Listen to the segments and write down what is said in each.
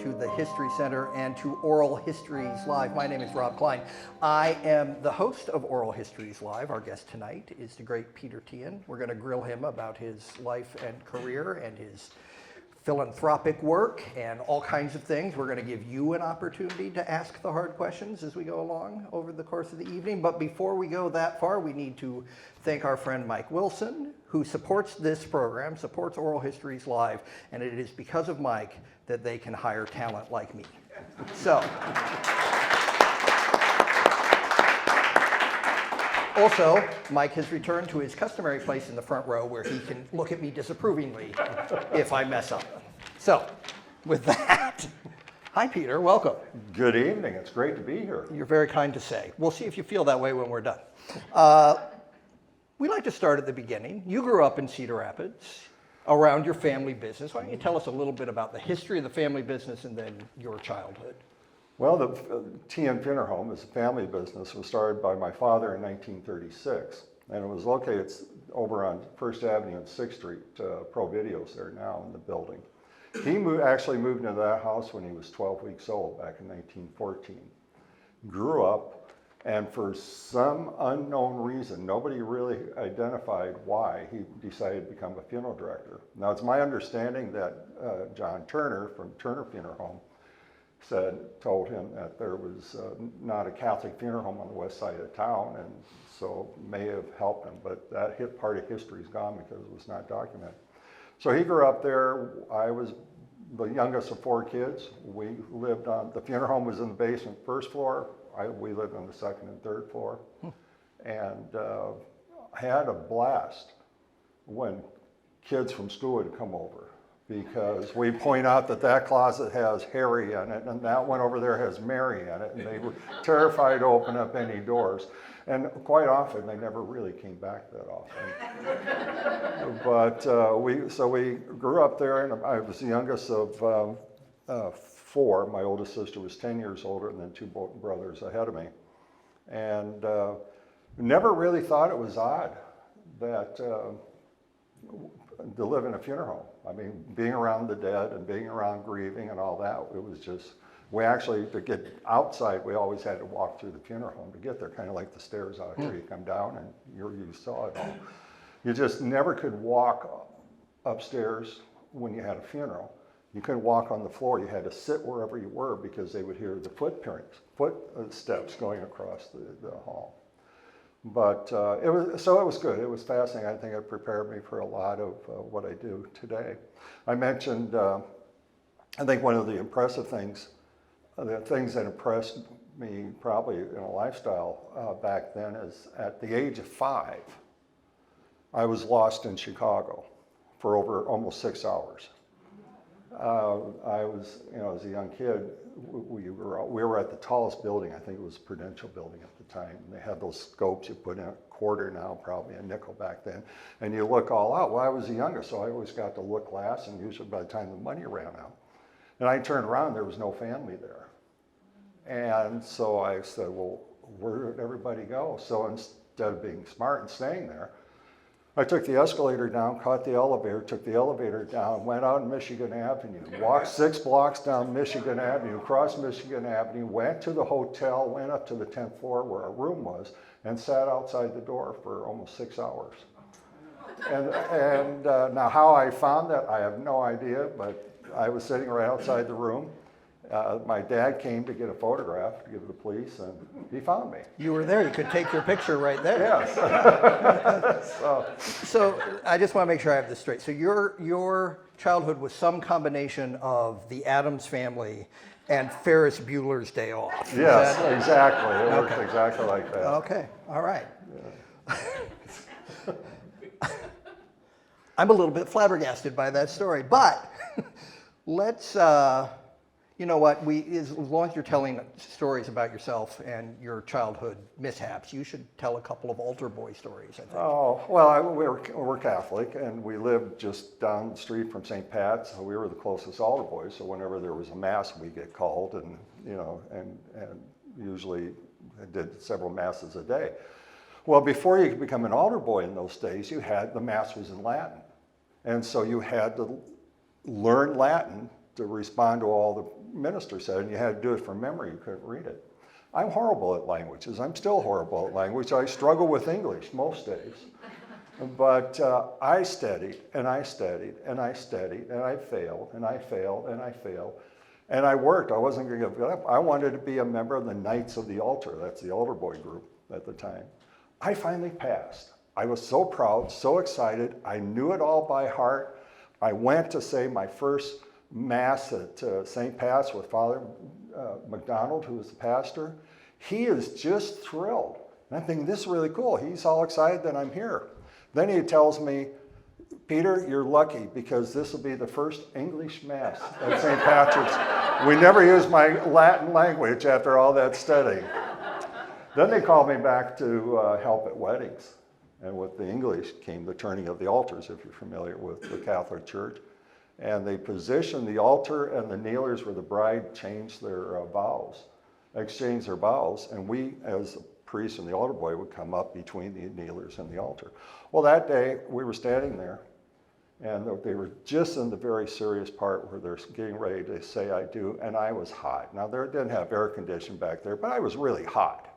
to the History Center and to Oral Histories Live. My name is Rob Klein. I am the host of Oral Histories Live. Our guest tonight is the great Teahen. We're going to grill him about his life and career and his philanthropic work and all kinds of things. We're going to give you an opportunity to ask the hard questions as we go along over the course of the evening. But before we go that far, we need to thank our friend Mike Wilson, who supports this program, supports Oral Histories Live, and it is because of Mike that they can hire talent like me. So, also, Mike has returned to his customary place in the front row where he can look at me disapprovingly if I mess up. So, with that, hi Peter, welcome. Good evening, it's great to be here. You're very kind to say. We'll see if you feel that way when we're done. We like to start at the beginning. You grew up in Cedar Rapids around your family business. Why don't you tell us a little bit about the history of the family business and then your childhood? Well, the Teahen Funeral Home is a family business. It was started by my father in 1936, and it was located over on First Avenue and 6th Street. Pro Video's there now in the building. He actually moved into that house when he was 12 weeks old back in 1914. Grew up, and for some unknown reason, nobody really identified why he decided to become a funeral director. Now, it's my understanding that John Turner from Turner Funeral Home told him that there was not a Catholic funeral home on the west side of town, and so may have helped him, but that part of history is gone because it was not documented. So he grew up there. I was the youngest of 4 kids. We lived on, the funeral home was in the basement, first floor. We lived on the 2nd and 3rd floor, and had a blast when kids from school would come over, because we point out that closet has Harry in it, and that one over there has Mary in it, and they were terrified to open up any doors. And quite often, they never really came back that often. But we grew up there, and I was the youngest of 4. My oldest sister was 10 years older, and then 2 brothers ahead of me. And never really thought it was odd that to live in a funeral home. I mean, being around the dead and being around grieving and all that, it was just, we actually, to get outside, we always had to walk through the funeral home to get there, kind of like the stairs out here. You come down and you saw it all. You just never could walk upstairs when you had a funeral. You couldn't walk on the floor. You had to sit wherever you were because they would hear the footsteps going across the hall. But it was good. It was fascinating. I think it prepared me for a lot of what I do today. I mentioned, I think one of the impressive things, the things that impressed me probably in a lifestyle back then is at the age of 5, I was lost in Chicago for over almost 6 hours. I was, as a young kid, we were at the tallest building. I think it was Prudential Building at the time. And they had those scopes you put in a quarter now, probably a nickel back then, and you look all out. Well, I was the youngest, so I always got to look last, and usually by the time the money ran out. And I turned around, there was no family there. And so I said, well, where did everybody go? So instead of being smart and staying there, I took the escalator down, caught the elevator, took the elevator down, went out on Michigan Avenue, walked 6 blocks down Michigan Avenue, crossed Michigan Avenue, went to the hotel, went up to the 10th floor where our room was, and sat outside the door for almost 6 hours. And now how I found that, I have no idea, but I was sitting right outside the room. My dad came to get a photograph to give to the police, and he found me. You were there. You could take your picture right there. Yes. So I just want to make sure I have this straight. So your childhood was some combination of the Addams Family and Ferris Bueller's Day Off. Yes, exactly. It worked exactly like that. Okay. All right. Yeah. I'm a little bit flabbergasted by that story, but let's. You know what, as long as you're telling stories about yourself and your childhood mishaps, you should tell a couple of altar boy stories, I think. Oh, well, we're Catholic, and we lived just down the street from St. Pat's, so we were the closest altar boys, so whenever there was a mass, we'd get called, and, and usually did several masses a day. Well, before you could become an altar boy in those days, the mass was in Latin. And so you had to learn Latin to respond to all the minister said, and you had to do it from memory. You couldn't read it. I'm horrible at languages. I'm still horrible at language. I struggle with English most days. But I studied, and I studied, and I studied, and I failed, and I failed, and I failed. And I worked. I wasn't going to give up. I wanted to be a member of the Knights of the Altar. That's the altar boy group at the time. I finally passed. I was so proud, so excited. I knew it all by heart. I went to say my first Mass at St. Pat's with Father McDonald, who was the pastor. He is just thrilled. And I'm thinking, this is really cool. He's all excited that I'm here. Then he tells me, Peter, you're lucky because this will be the first English Mass at St. Patrick's. We never used my Latin language after all that studying. Then they called me back to help at weddings. And with the English came the turning of the altars, if you're familiar with the Catholic Church. And they positioned the altar and the kneelers where the bride changed their vows, exchanged their vows. And we, as the priest and the altar boy, would come up between the kneelers and the altar. Well, that day we were standing there, and they were just in the very serious part where they're getting ready to say I do, and I was hot. Now, they didn't have air conditioning back there, but I was really hot.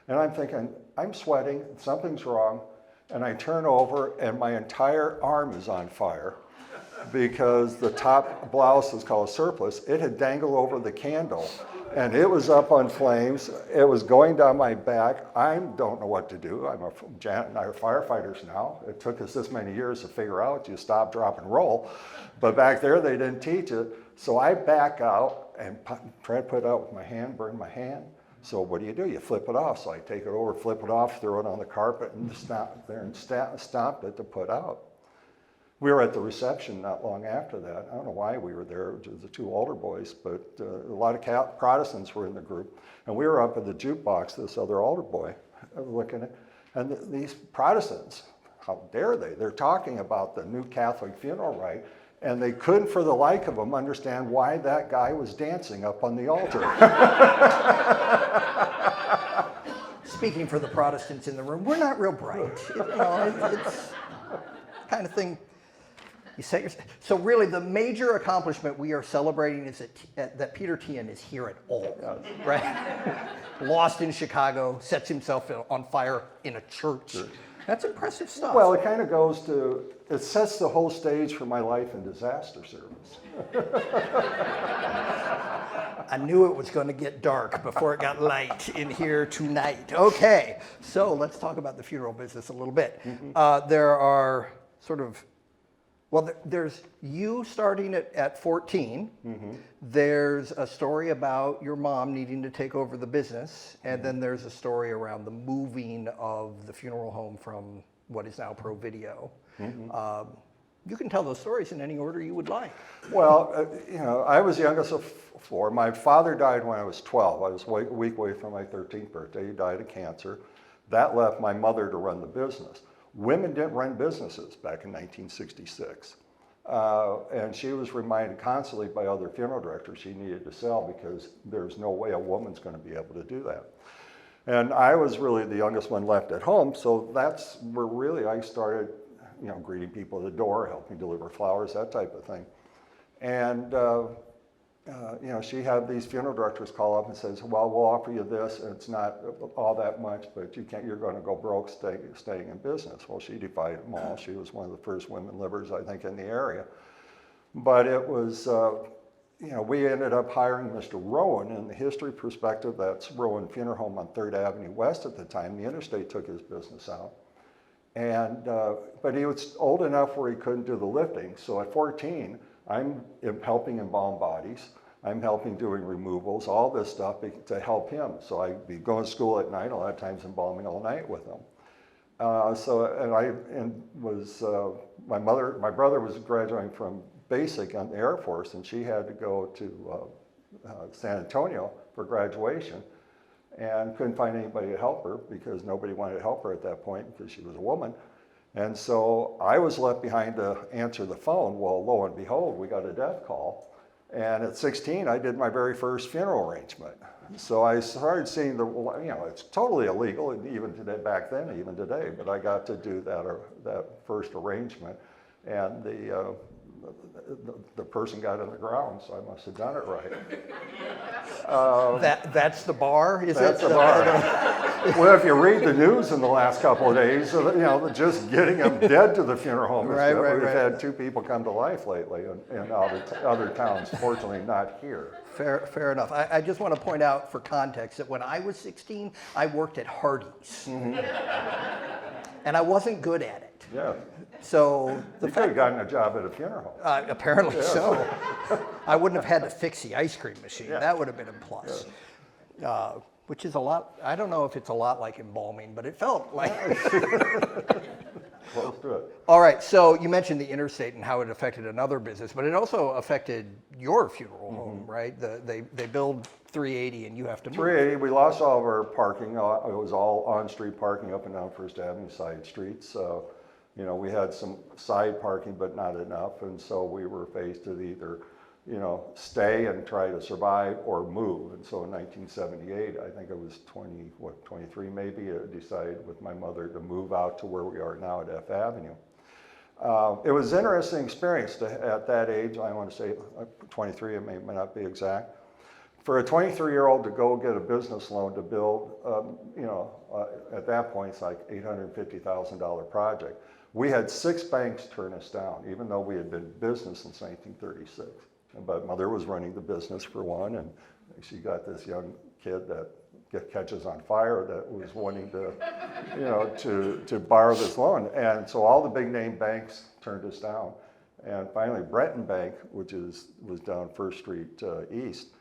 And I'm thinking, I'm sweating, something's wrong, and I turn over, and my entire arm is on fire because the top blouse is called a surplice. It had dangled over the candle, and it was up on flames. It was going down my back. I don't know what to do. Janet and I are firefighters now. It took us this many years to figure out you stop, drop, and roll. But back there, they didn't teach it. So I back out and try to put it out with my hand, burn my hand. So what do? You flip it off. So I take it over, flip it off, throw it on the carpet, and stomp there and stomp it to put out. We were at the reception not long after that. I don't know why we were there, the two altar boys, but a lot of Protestants were in the group. And we were up at the jukebox, this other altar boy, looking at, and these Protestants, how dare they? They're talking about the new Catholic funeral rite, and they couldn't for the like of them understand why that guy was dancing up on the altar. Speaking for the Protestants in the room, we're not real bright. It's the kind of thing you set yourself. So really, the major accomplishment we are celebrating is that Peter Teahen is here at all, right? Lost in Chicago, sets himself on fire in a church. That's impressive stuff. Well, it kind of goes to, it sets the whole stage for my life in disaster service. I knew it was going to get dark before it got light in here tonight. Okay, so let's talk about the funeral business a little bit. There are sort of, well, there's you starting at 14. There's a story about your mom needing to take over the business. And then there's a story around the moving of the funeral home from what is now Pro Video. You can tell those stories in any order you would like. Well, I was the youngest of four. My father died when I was 12. I was a week away from my 13th birthday. He died of cancer. That left my mother to run the business. Women didn't run businesses back in 1966. And she was reminded constantly by other funeral directors she needed to sell because there's no way a woman's going to be able to do that. And I was really the youngest one left at home, so that's where really I started, greeting people at the door, helping deliver flowers, that type of thing. And she had these funeral directors call up and says, well, we'll offer you this, and it's not all that much, but you're going to go broke staying in business. Well, she defied them all. She was one of the first women livers, I think, in the area. But it was, we ended up hiring Mr. Rowan. In the history perspective, that's Rowan Funeral Home on 3rd Avenue West at the time. The interstate took his business out. And, but he was old enough where he couldn't do the lifting. So at 14, I'm helping embalm bodies. I'm helping doing removals, all this stuff to help him. So I'd be going to school at night, a lot of times embalming all night with him. My brother was graduating from basic on the Air Force, and she had to go to San Antonio for graduation, and couldn't find anybody to help her because nobody wanted to help her at that point because she was a woman. And so I was left behind to answer the phone. Well, lo and behold, we got a death call. And at 16, I did my very first funeral arrangement. So I started seeing it's totally illegal, even today, back then, even today, but I got to do that first arrangement. and the person got in the ground, so I must have done it right. That's the bar, is That's it? the bar. Well, if you read the news in the last couple of days, just getting them dead to the funeral home is good. We've had 2 people come to life lately in other towns, fortunately not here. Fair enough. I just want to point out for context that when I was 16, I worked at Hardee's. And I wasn't good at it. Yeah. So you could have gotten a job at a funeral home. Apparently so. I wouldn't have had to fix the ice cream machine. Yeah. That would have been a plus. Which is a lot, I don't know if it's a lot like embalming, but it felt like. Close to it. All right, so you mentioned the interstate and how it affected another business, but it also affected your funeral home, right? They build 380 and you have to move. 380, we lost all of our parking. It was all on-street parking up and down First Avenue side streets. So, we had some side parking, but not enough. And so we were faced with either, stay and try to survive or move. And so in 1978, I think I was 23 maybe, I decided with my mother to move out to where we are now at F Avenue. It was an interesting experience at that age. I want to say 23, it may not be exact. For a 23-year-old to go get a business loan to build, at that point it's like $850,000 project. We had 6 banks turn us down, even though we had been in business since 1936. But mother was running the business for one, and she got this young kid that catches on fire that was wanting to, to borrow this loan. And so all the big name banks turned us down. And finally, Brenton Bank, which was down First Street East,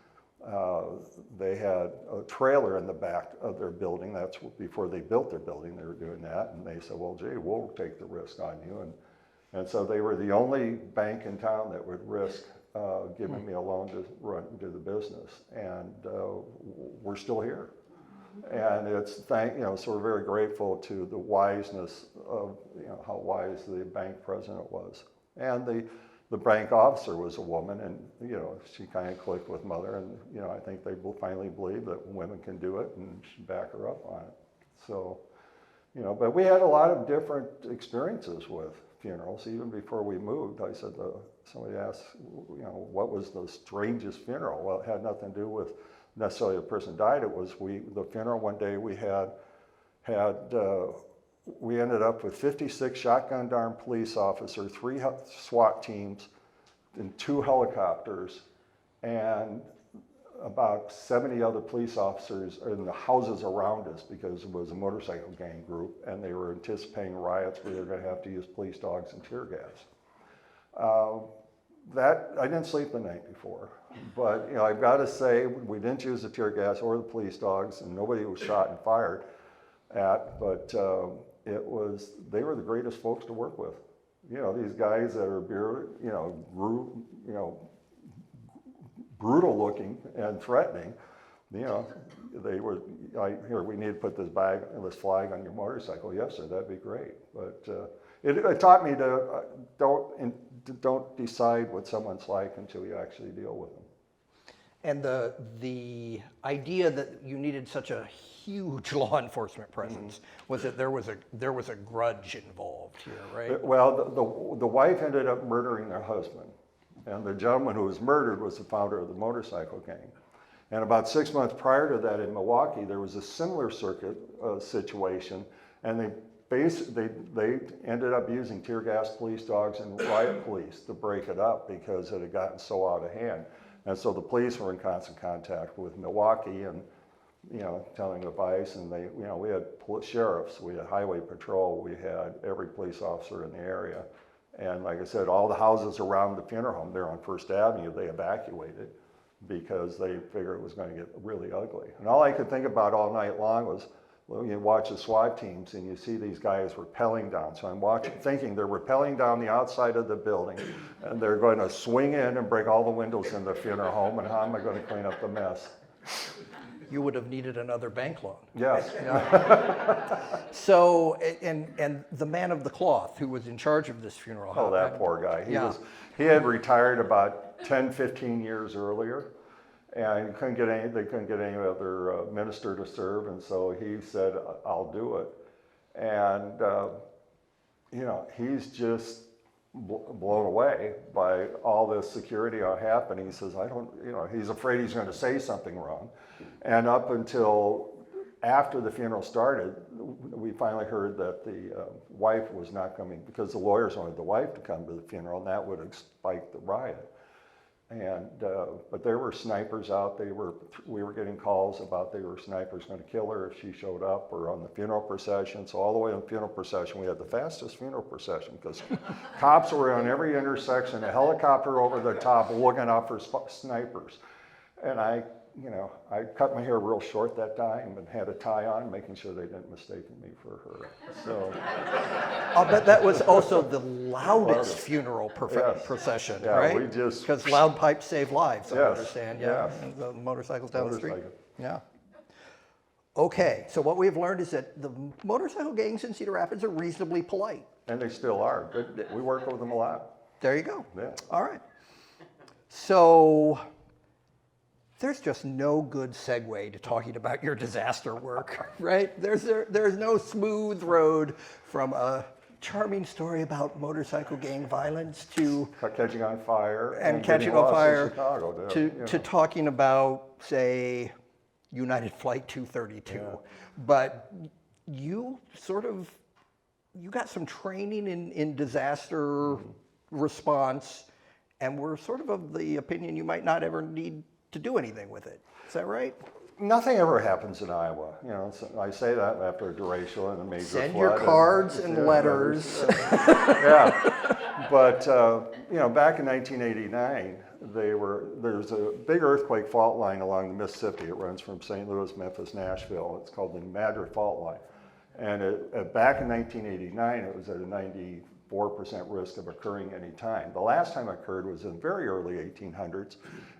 they had a trailer in the back of their building. That's before they built their building, they were doing that. And they said, well, gee, we'll take the risk on you. And so they were the only bank in town that would risk giving me a loan to do the business. And we're still here. And so we're very grateful to the wiseness of, how wise the bank president was. And the bank officer was a woman, and she kind of clicked with mother, and I think they finally believe that women can do it, and she back her up on it. So, but we had a lot of different experiences with funerals. Even before we moved, I said, somebody asked, what was the strangest funeral? Well, it had nothing to do with necessarily the person died. It was the funeral one day we we ended up with 56 shotgunned armed police officers, 3 SWAT teams, and 2 helicopters, and about 70 other police officers in the houses around us because it was a motorcycle gang group, and they were anticipating riots where they were going to have to use police dogs and tear gas. I didn't sleep the night before, but I've got to say we didn't use the tear gas or the police dogs, and nobody was shot and fired at, but they were the greatest folks to work with. These guys that are brutal looking and threatening, they were here, we need to put this flag on your motorcycle. Yes, sir, that'd be great. But it taught me to don't decide what someone's like until you actually deal with them. And the idea that you needed such a huge law enforcement presence was that there was a grudge involved here, right? Well, the wife ended up murdering their husband, and the gentleman who was murdered was the founder of the motorcycle gang. And about 6 months prior to that in Milwaukee, there was a similar situation, and they ended up using tear gas police dogs and riot police to break it up because it had gotten so out of hand. And so the police were in constant contact with Milwaukee and, telling advice, and we had sheriffs, we had highway patrol, we had every police officer in the area. And like I said, all the houses around the funeral home there on First Avenue, they evacuated because they figured it was going to get really ugly. And all I could think about all night long was, you watch the SWAT teams and you see these guys rappelling down. So I'm thinking they're rappelling down the outside of the building, and they're going to swing in and break all the windows in the funeral home, and how am I going to clean up the mess? You would have needed another bank loan. Yes. So, and the man of the cloth who was in charge of this funeral. Oh, that poor guy. He had retired about 10, 15 years earlier. And they couldn't get any other minister to serve, and so he said, "I'll do it." And he's just blown away by all this security happening. He says, I don't, he's afraid he's going to say something wrong. And up until after the funeral started, we finally heard that the wife was not coming because the lawyers wanted the wife to come to the funeral, and that would have spiked the riot. And but there were snipers out. We were getting calls about there were snipers going to kill her if she showed up, or on the funeral procession. So all the way on the funeral procession, we had the fastest funeral procession because cops were on every intersection, a helicopter over the top, looking out for snipers. And I cut my hair real short that time and had a tie on, making sure they didn't mistake me for her. So I'll bet that was also the loudest funeral procession, yeah, right? we just, because loud pipes save lives, I Yes, understand. yes. And the motorcycles down the street. Motorcycle. Yeah. Okay, so what we've learned is that the motorcycle gangs in Cedar Rapids are reasonably polite. and they still are. We work with them a lot. There you go. Yeah. All right. So there's just no good segue to talking about your disaster work, right? There's no smooth road from a charming story about motorcycle gang violence to Catching on fire and getting catching on lost in fire Chicago, to talking about, say, United Flight 232. Yeah. But you got some training in disaster response, and we're sort of the opinion you might not ever need to do anything with it. Is that right? Nothing ever happens in Iowa. So I say that after a derecho and a major flood. Send your cards and letters. Yeah, but back in 1989, there's a big earthquake fault line along the Mississippi. It runs from St. Louis, Memphis, Nashville. It's called the Madrid Fault Line. And back in 1989, it was at a 94% risk of occurring any time. The last time it occurred was in very early 1800s,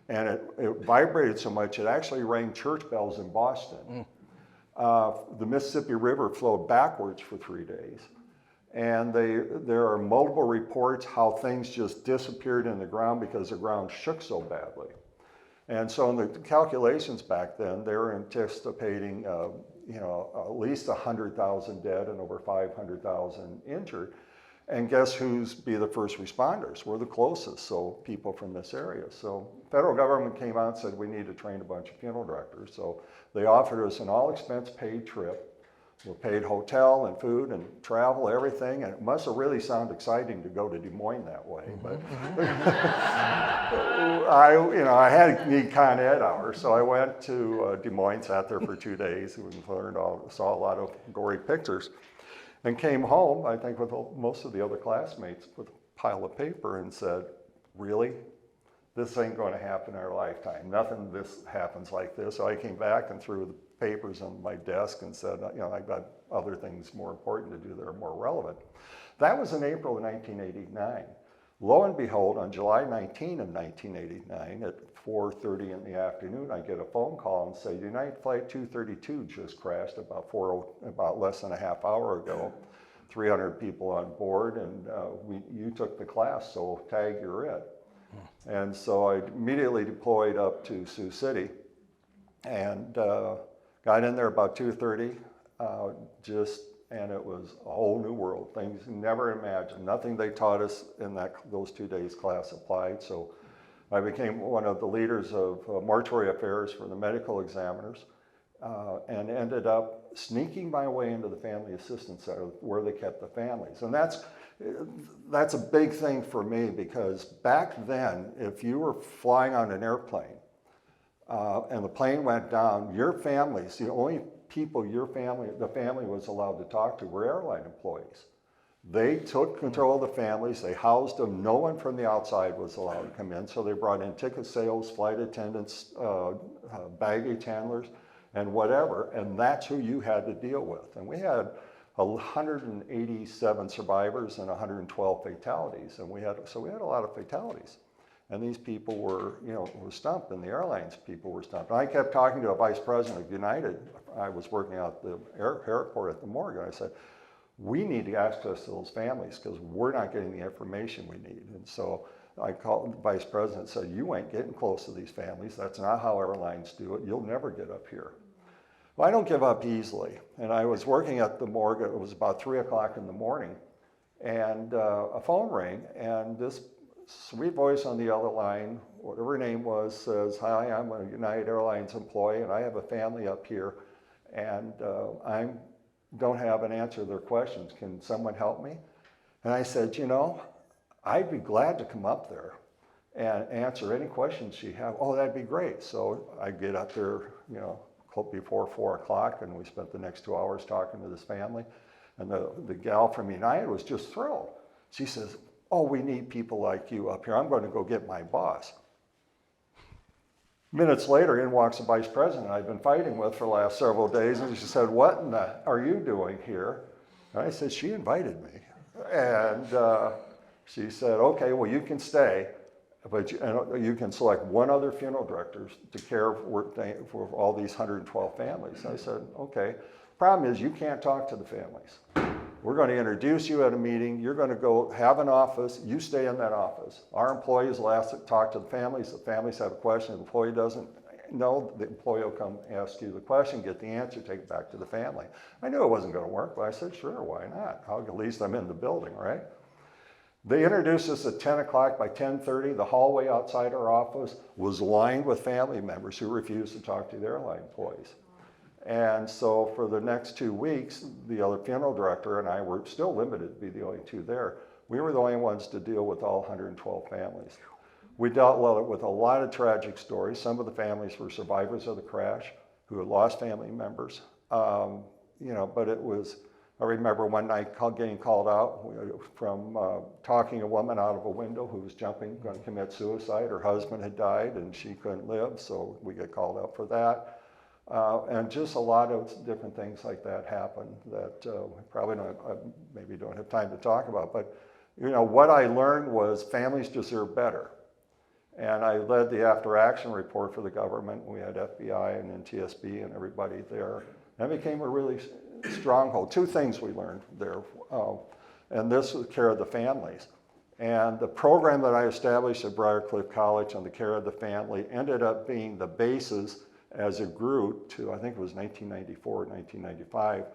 and it vibrated so much it actually rang church bells in Boston. The Mississippi River flowed backwards for 3 days. And there are multiple reports how things just disappeared in the ground because the ground shook so badly. And so in the calculations back then, they were anticipating at least 100,000 dead and over 500,000 injured. And guess who's be the first responders? We're the closest, so people from this area. So federal government came out and said we need to train a bunch of funeral directors. So they offered us an all-expense paid trip. We're paid hotel and food and travel, everything, and it must have really sounded exciting to go to Des Moines that way. But I had need Con Ed hours, so I went to Des Moines, sat there for 2 days, and saw a lot of gory pictures, and came home, I think, with most of the other classmates with a pile of paper and said, really? This ain't going to happen in our lifetime. Nothing this happens like this. So I came back and threw the papers on my desk and said, I've got other things more important to do that are more relevant. That was in April of 1989. Lo and behold, on July 19 of 1989 at 4:30 in the afternoon, I get a phone call and say, United Flight 232 just crashed about less than a half hour ago. 300 people on board, and you took the class, so tag, you're it. And so I immediately deployed up to Sioux City and got in there about 2:30, and it was a whole new world. Things you never imagined. Nothing they taught us in those 2 days class applied. So I became one of the leaders of mortuary affairs for the medical examiners, and ended up sneaking my way into the family assistance center where they kept the families. And that's a big thing for me, because back then, if you were flying on an airplane and the plane went down, your families, the only people the family was allowed to talk to were airline employees. They took control of the families, they housed them, no one from the outside was allowed to come in, so they brought in ticket sales, flight attendants, baggage handlers, and whatever, and that's who you had to deal with. And we had 187 survivors and 112 fatalities, and we had a lot of fatalities. And these people were stumped, and the airlines people were stumped. And I kept talking to a vice president of United. I was working out the airport at the morgue, and I said, we need to access to those families because we're not getting the information we need. And so I called the vice president and said, you ain't getting close to these families. That's not how airlines do it. You'll never get up here. Well, I don't give up easily. And I was working at the morgue. It was about 3 o'clock in the morning. and a phone ring, and this sweet voice on the other line, whatever her name was, says, "Hi, I'm a United Airlines employee, and I have a family up here, and I don't have an answer to their questions. Can someone help me?" And I said, "You know, I'd be glad to come up there and answer any questions you have." "Oh, that'd be great." So I get up there, you know, before 4 o'clock, and we spent the next 2 hours talking to this family. And the gal from United was just thrilled. She says, "Oh, we need people like you up here. I'm going to go get my boss." Minutes later, in walks the vice president I've been fighting with for the last several days, and she said, "What in the are you doing here?" And I said, "She invited me." And she said, "Okay, well, you can stay, but you can select one other funeral director to care for all these 112 families." I said, "Okay. Problem is, you can't talk to the families. We're going to introduce you at a meeting. You're going to go have an office. You stay in that office. Our employees will ask to talk to the families. The families have a question. The employee doesn't know. The employee will come ask you the question, get the answer, take it back to the family." I knew it wasn't going to work, but I said, "Sure, why not? At least I'm in the building, right?" They introduced us at 10 o'clock. By 10:30, the hallway outside our office was lined with family members who refused to talk to the airline employees. And so for the next 2 weeks, the other funeral director and I were still limited to be the only two there. We were the only ones to deal with all 112 families. We dealt with a lot of tragic stories. Some of the families were survivors of the crash who had lost family members. But it was, I remember one night getting called out from talking a woman out of a window who was going to commit suicide. Her husband had died and she couldn't live, so we get called out for that. And just a lot of different things like that happened that we probably maybe don't have time to talk about. But what I learned was families deserve better. And I led the after action report for the government. We had FBI and NTSB and everybody there. That became a really stronghold. Two things we learned there, and this was care of the families. And the program that I established at Briarcliff College on the care of the family ended up being the basis as it grew to, I think it was 1994, 1995,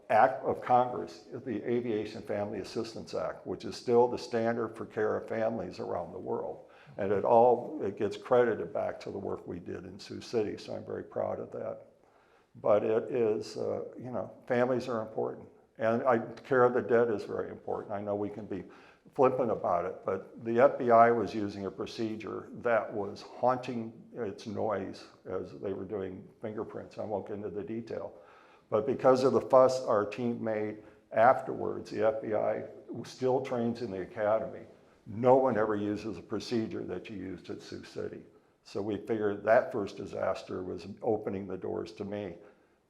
Act of Congress, the Aviation Family Assistance Act, which is still the standard for care of families around the world. And it gets credited back to the work we did in Sioux City, so I'm very proud of that. But it is, families are important. And care of the dead is very important. I know we can be flippant about it, but the FBI was using a procedure that was haunting its noise as they were doing fingerprints. I won't get into the detail. But because of the fuss our team made afterwards, the FBI still trains in the academy. No one ever uses a procedure that you used at Sioux City. So we figured that first disaster was opening the doors to me,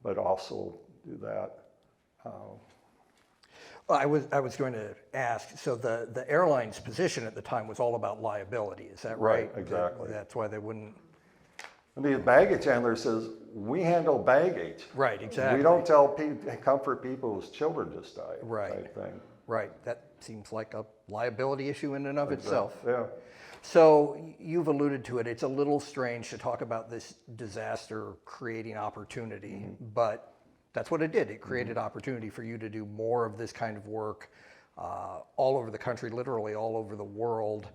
but also do that. Well, I was going to ask, so the airline's position at the time was all about liability, is that right? Right, exactly. That's why they wouldn't... The baggage handler says, "We handle baggage." Right, exactly. We don't comfort people whose children just died, right. Type thing. Right, that seems like a liability issue in and of itself. Yeah. So you've alluded to it, it's a little strange to talk about this disaster creating opportunity, but that's what it did. It created opportunity for you to do more of this kind of work all over the country, literally all over the world.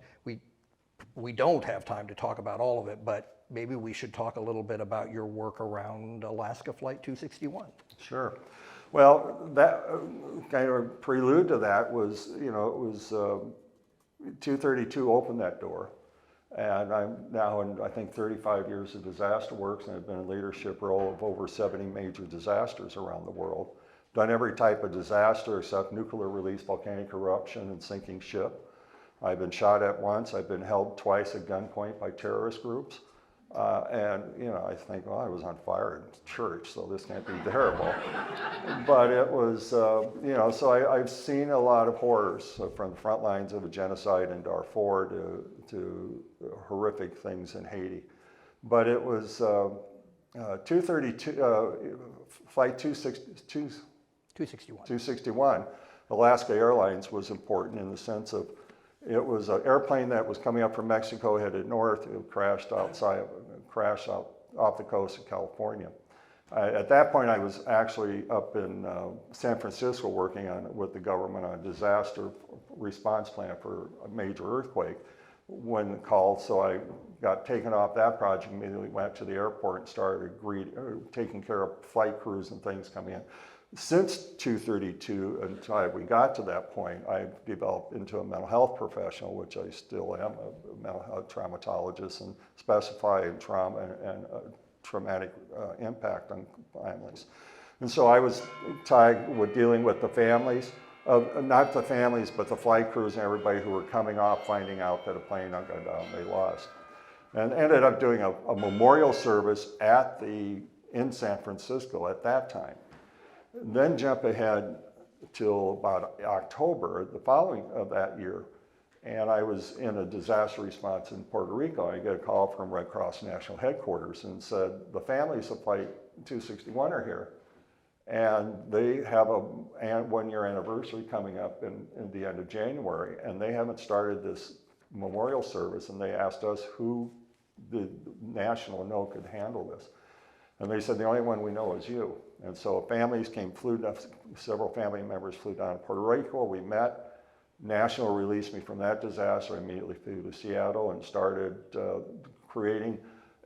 We don't have time to talk about all of it, but maybe we should talk a little bit about your work around Alaska Flight 261. Sure. Well, that kind of prelude to that was, it was 232 opened that door. And I'm now in, I think, 35 years of disaster works, and I've been in a leadership role of over 70 major disasters around the world. Done every type of disaster except nuclear release, volcanic eruption, and sinking ship. I've been shot at once. I've been held twice at gunpoint by terrorist groups. I think, well, I was on fire in church, so this can't be terrible. But it was, so I've seen a lot of horrors from the front lines of a genocide in Darfur to horrific things in Haiti. But it was 232, Flight 261, Alaska Airlines was important in the sense of it was an airplane that was coming up from Mexico headed north. It crashed off the coast of California. At that point, I was actually up in San Francisco working with the government on a disaster response plan for a major earthquake when called. So I got taken off that project, immediately went to the airport and started taking care of flight crews and things coming in. Since 232, until we got to that point, I developed into a mental health professional, which I still am, a mental health traumatologist, and specify in trauma and traumatic impact on families. And so I was tied with dealing with the families, not the families, but the flight crews and everybody who were coming off, finding out that a plane had gone down, they lost. And ended up doing a memorial service in San Francisco at that time. Then jump ahead till about October, the following of that year, and I was in a disaster response in Puerto Rico. I get a call from Red Cross National Headquarters and said, the families of Flight 261 are here. And they have a 1-year anniversary coming up in the end of January, and they haven't started this memorial service, and they asked us who the national know could handle this. And they said, the only one we know is you. And so families several family members flew down to Puerto Rico, we met. National released me from that disaster. I immediately flew to Seattle and started creating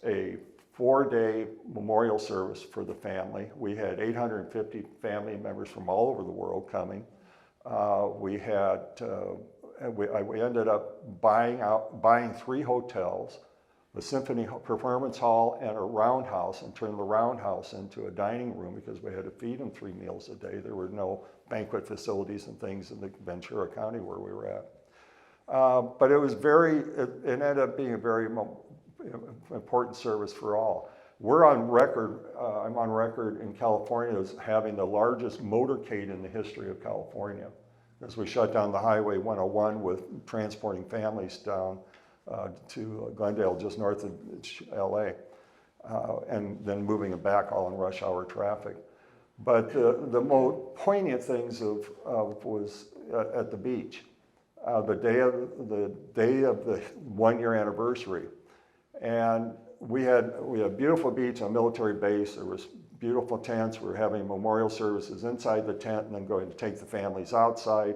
a 4-day memorial service for the family. We had 850 family members from all over the world coming. We ended up buying 3 hotels, a symphony performance hall and a roundhouse, and turned the roundhouse into a dining room because we had to feed them 3 meals a day. There were no banquet facilities and things in the Ventura County where we were at. But it ended up being a very important service for all. We're on record, I'm on record in California as having the largest motorcade in the history of California, as we shut down the Highway 101 with transporting families down to Glendale, just north of LA, and then moving them back all in rush hour traffic. But the most poignant things was at the beach, the day of the 1-year anniversary, and we had a beautiful beach on a military base. There was beautiful tents. We were having memorial services inside the tent, and then going to take the families outside.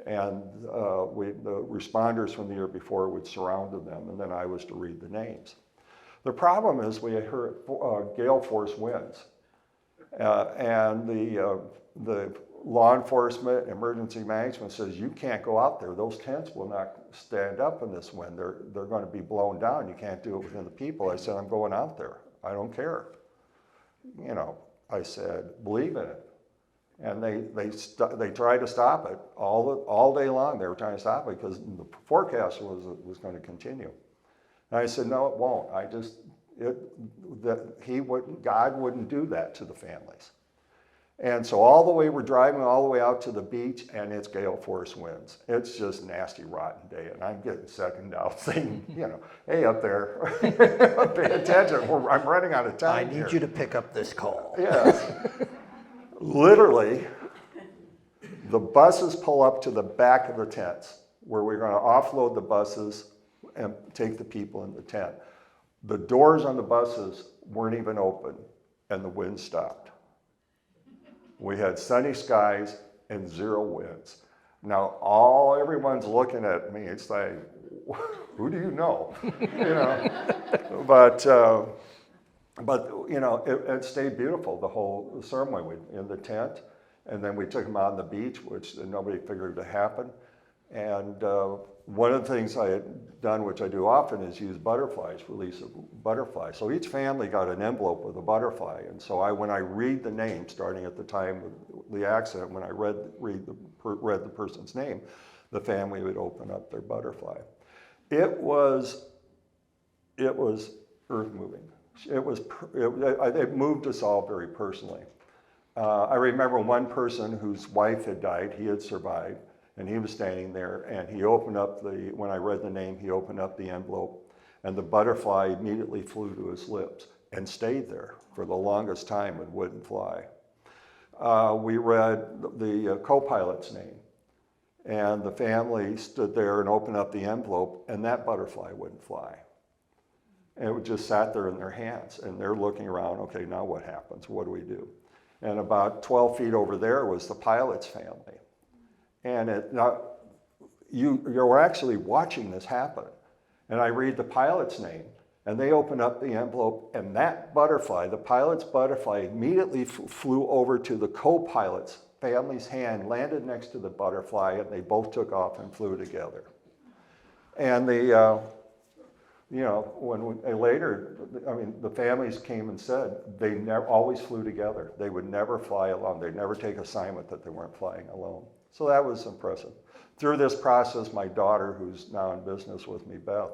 And the responders from the year before would surround them, and then I was to read the names. The problem is we had heard gale force winds, and the law enforcement, emergency management says, you can't go out there. Those tents will not stand up in this wind. They're going to be blown down. You can't do it within the people. I said, I'm going out there. I don't care. I said, believe in it. And they tried to stop it all day long. They were trying to stop it because the forecast was going to continue. And I said, no, it won't. God wouldn't do that to the families. And so we're driving all the way out to the beach, and it's gale force winds. It's just a nasty, rotten day, and I'm getting second out saying, hey, up there, pay attention. I'm running out of time. I need you to pick up this call. Yes. Literally, the buses pull up to the back of the tents where we're going to offload the buses and take the people in the tent. The doors on the buses weren't even open, and the wind stopped. We had sunny skies and 0 winds. Now everyone's looking at me. It's like, who do you know? But it stayed beautiful, the whole ceremony in the tent. And then we took them out on the beach, which nobody figured would happen. And one of the things I had done, which I do often, is use butterflies, release a butterfly. So each family got an envelope with a butterfly. And so when I read the name, starting at the time of the accident, when I read the person's name, the family would open up their butterfly. It was earth-moving. It moved us all very personally. I remember one person whose wife had died. He had survived, and he was standing there, and he opened up when I read the name, he opened up the envelope, and the butterfly immediately flew to his lips and stayed there for the longest time and wouldn't fly. We read the co-pilot's name, and the family stood there and opened up the envelope, and that butterfly wouldn't fly. And it just sat there in their hands, and they're looking around, okay, now what happens? What do we do? And about 12 feet over there was the pilot's family. And now you're actually watching this happen. And I read the pilot's name, and they open up the envelope, and that butterfly, the pilot's butterfly, immediately flew over to the co-pilot's family's hand, landed next to the butterfly, and they both took off and flew together. And later, I mean, the families came and said they always flew together. They would never fly alone. They'd never take assignment that they weren't flying alone. So that was impressive. Through this process, my daughter, who's now in business with me, Beth,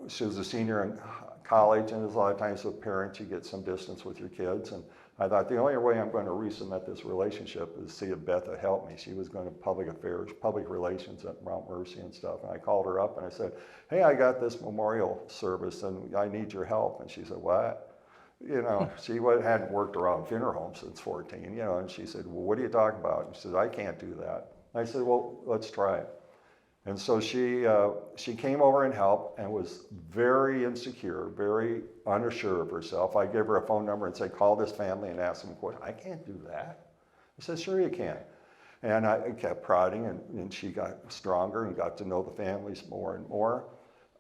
she was a senior in college, and there's a lot of times with parents, you get some distance with your kids. And I thought the only way I'm going to recement this relationship is see if Beth would help me. She was going to public affairs, public relations at Mount Mercy and stuff. And I called her up and I said, hey, I got this memorial service and I need your help. And she said, what? You know, she hadn't worked around funeral homes since 14, you know, and she said, well, what are you talking about? And she said, I can't do that. I said, well, let's try it. And so she came over and helped and was very insecure, very unsure of herself. I gave her a phone number and said, call this family and ask them a question. I can't do that. I said, sure you can. And I kept prodding, and she got stronger and got to know the families more and more.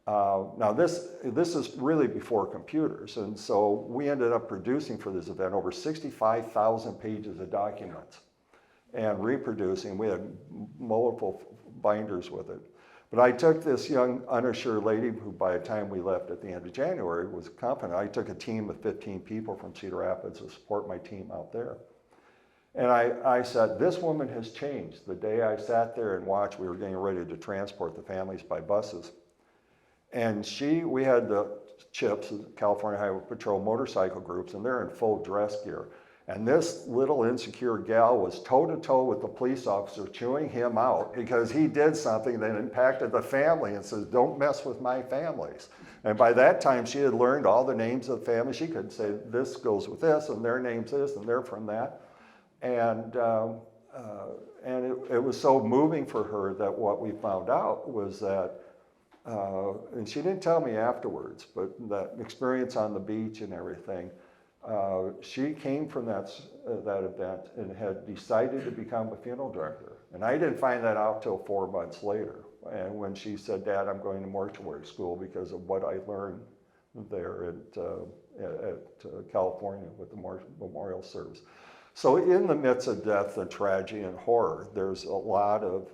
Now this is really before computers, and so we ended up producing for this event over 65,000 pages of documents and reproducing. We had multiple binders with it. But I took this young unassured lady who by the time we left at the end of January was confident. I took a team of 15 people from Cedar Rapids to support my team out there. And I said, this woman has changed. The day I sat there and watched, we were getting ready to transport the families by buses. And we had the CHIPs, California Highway Patrol motorcycle groups, and they're in full dress gear. And this little insecure gal was toe-to-toe with the police officer, chewing him out because he did something that impacted the family and says, don't mess with my families. And by that time, she had learned all the names of the family. She could say, this goes with this, and their name's this, and they're from that. And it was so moving for her that what we found out was that, and she didn't tell me afterwards, but that experience on the beach and everything, she came from that event and had decided to become a funeral director. And I didn't find that out till 4 months later. And when she said, Dad, I'm going to mortuary school because of what I learned there at California with the memorial service. So in the midst of death and tragedy and horror, there's a lot of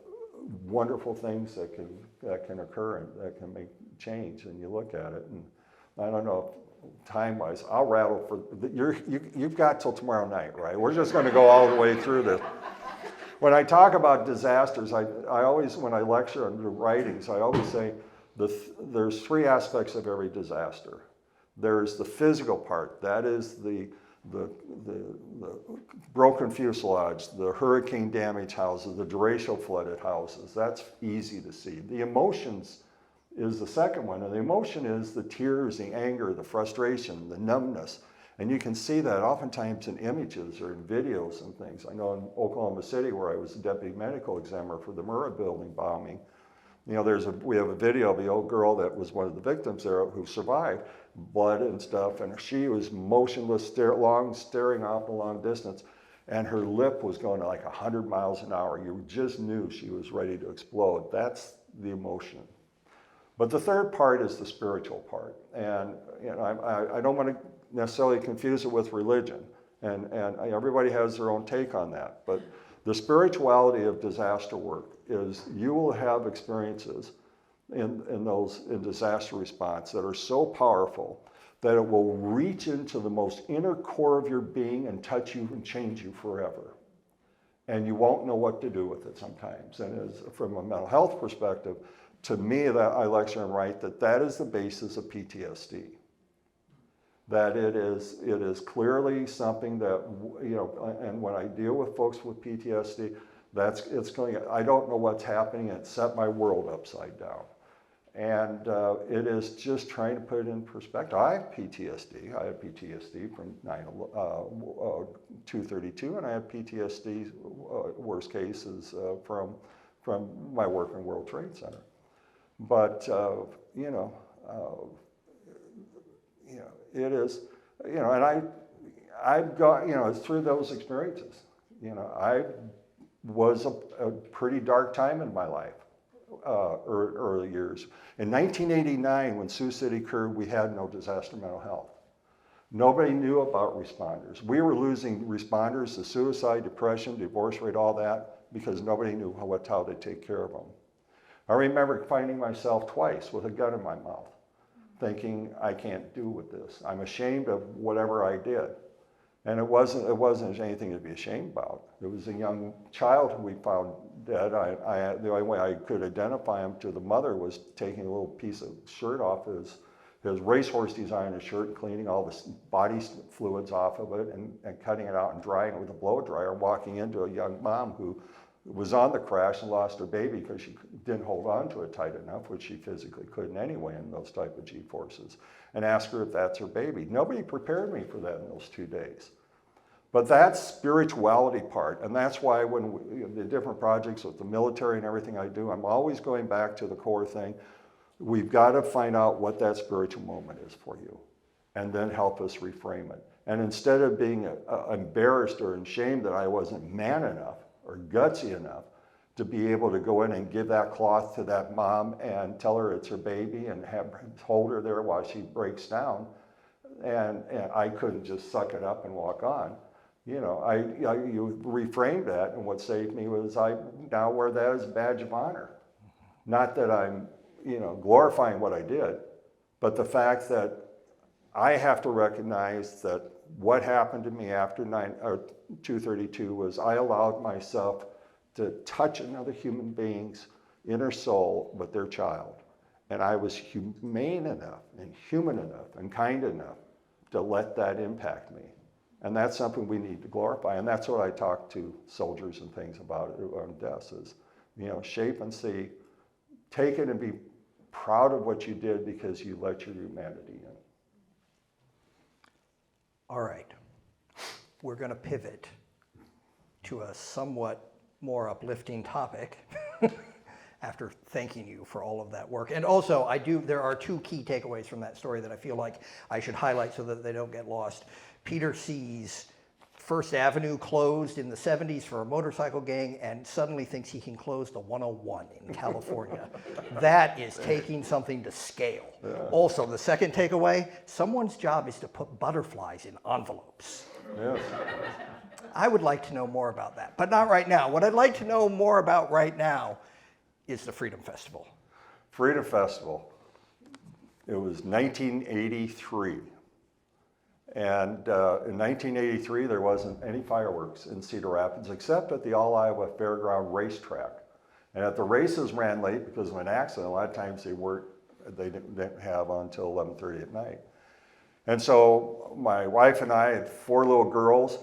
wonderful things that can occur and that can make change. And you look at it, and I don't know, time-wise, I'll rattle for, you've got till tomorrow night, right? We're just gonna go all the way through this. When I talk about disasters, I always, when I lecture on the writings, I always say there's three aspects of every disaster. There's the physical part, that is the broken fuselage, the hurricane damaged houses, the derecho flooded houses. That's easy to see. The emotions is the second one, and the emotion is the tears, the anger, the frustration, the numbness. And you can see that oftentimes in images or in videos and things. I know in Oklahoma City, where I was the deputy medical examiner for the Murrah building bombing, you know, we have a video of the old girl that was one of the victims there who survived, blood and stuff, and she was motionless, staring off a long distance, and her lip was going like 100 miles an hour. You just knew she was ready to explode. That's the emotion. But the third part is the spiritual part, and you know, I don't want to necessarily confuse it with religion, and everybody has their own take on that, but the spirituality of disaster work is you will have experiences in disaster response that are so powerful that it will reach into the most inner core of your being and touch you and change you forever. And you won't know what to do with it sometimes. And as, from a mental health perspective, to me, that I lecture and write that is the basis of PTSD. That it is clearly something that, you know, and when I deal with folks with PTSD, I don't know what's happening, it set my world upside down. And it is just trying to put it in perspective. I have PTSD. I have PTSD from 232, and I have PTSD, worst cases, from my work in World Trade Center. But, you know, it is, and I've got, through those experiences, I was a pretty dark time in my life, early years. In 1989, when Sioux City occurred, we had no disaster mental health. Nobody knew about responders. We were losing responders to suicide, depression, divorce rate, all that, because nobody knew how to take care of them. I remember finding myself twice with a gun in my mouth, thinking, I can't do with this. I'm ashamed of whatever I did. And it wasn't anything to be ashamed about. It was a young child who we found dead. The only way I could identify him to the mother was taking a little piece of shirt off his racehorse designer shirt and cleaning all the body fluids off of it and cutting it out and drying it with a blow dryer, walking into a young mom who was on the crash and lost her baby because she didn't hold on to it tight enough, which she physically couldn't anyway in those type of G-forces, and ask her if that's her baby. Nobody prepared me for that in those 2 days. But that's spirituality part, and that's why when the different projects with the military and everything I do, I'm always going back to the core thing. We've got to find out what that spiritual moment is for you, and then help us reframe it. And instead of being embarrassed or ashamed that I wasn't man enough or gutsy enough to be able to go in and give that cloth to that mom and tell her it's her baby and hold her there while she breaks down, and I couldn't just suck it up and walk on. You reframed that, and what saved me was I now wear that as a badge of honor. Not that I'm, glorifying what I did, but the fact that I have to recognize that what happened to me after 232 was I allowed myself to touch another human being's inner soul with their child. And I was humane enough and human enough and kind enough to let that impact me. And that's something we need to glorify. And that's what I talk to soldiers and things about on deaths is, shape and see, take it and be proud of what you did because you let your humanity in. All right. We're going to pivot to a somewhat more uplifting topic after thanking you for all of that work. And also, there are 2 key takeaways from that story that I feel like I should highlight so that they don't get lost. Peter sees First Avenue closed in the 70s for a motorcycle gang and suddenly thinks he can close the 101 in California. That is taking something to scale. Yeah. Also, the second takeaway, someone's job is to put butterflies in envelopes. Yes. I would like to know more about that, but not right now. What I'd like to know more about right now is the Freedom Festival. Freedom Festival. It was 1983. And in 1983, there wasn't any fireworks in Cedar Rapids except at the All-Iowa Fairground racetrack. And if the races ran late because of an accident, a lot of times they didn't have on until 11:30 at night. And so my wife and I had 4 little girls,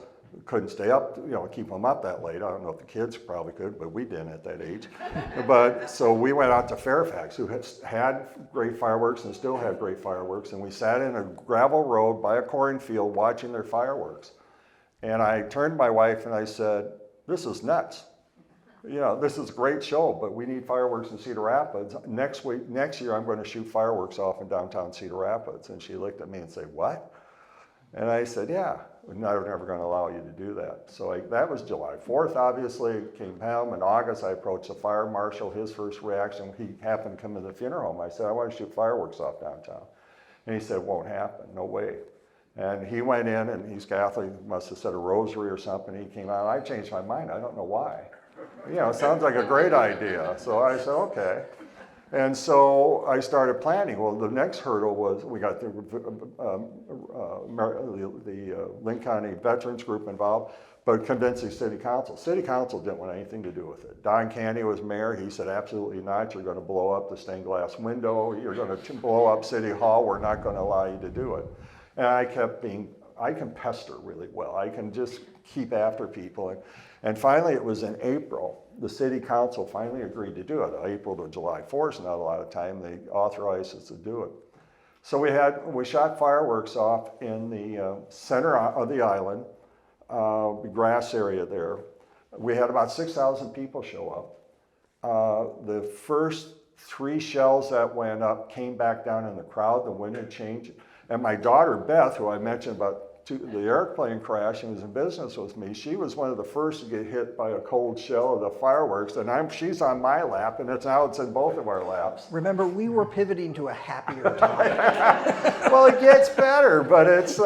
couldn't stay up, keep them up that late. I don't know if the kids probably could, but we didn't at that age. But so we went out to Fairfax, who had great fireworks and still had great fireworks. And we sat in a gravel road by a cornfield watching their fireworks. And I turned to my wife and I said, this is nuts. This is a great show, but we need fireworks in Cedar Rapids. Next year, I'm going to shoot fireworks off in downtown Cedar Rapids. And she looked at me and said, what? And I said, yeah, I'm never going to allow you to do that. So that was July 4th, obviously, came home. In August, I approached the fire marshal. His first reaction, he happened to come to the funeral home. I said, I want to shoot fireworks off downtown. And he said, it won't happen, no way. And he went in, and he's Catholic, must have said a rosary or something. He came out, I changed my mind, I don't know why. It sounds like a great idea. So I said, okay. And so I started planning. Well, the next hurdle was we got the Linn County Veterans Group involved, but convincing City Council. City Council didn't want anything to do with it. Don Candy was mayor. He said, absolutely not. You're going to blow up the stained glass window. You're going to blow up City Hall. We're not going to allow you to do it. And I can pester really well. I can just keep after people. And finally, it was in April. The City Council finally agreed to do it. April to July 4th, not a lot of time. They authorized us to do it. So we shot fireworks off in the center of the island, the grass area there. We had about 6,000 people show up. The first 3 shells that went up came back down in the crowd. The wind had changed. And my daughter, Beth, who I mentioned about the airplane crash and was in business with me, she was one of the first to get hit by a cold shell of the fireworks, and she's on my lap, and it's in both of our laps. Remember, we were pivoting to a happier time. Well, it gets better, but it's, we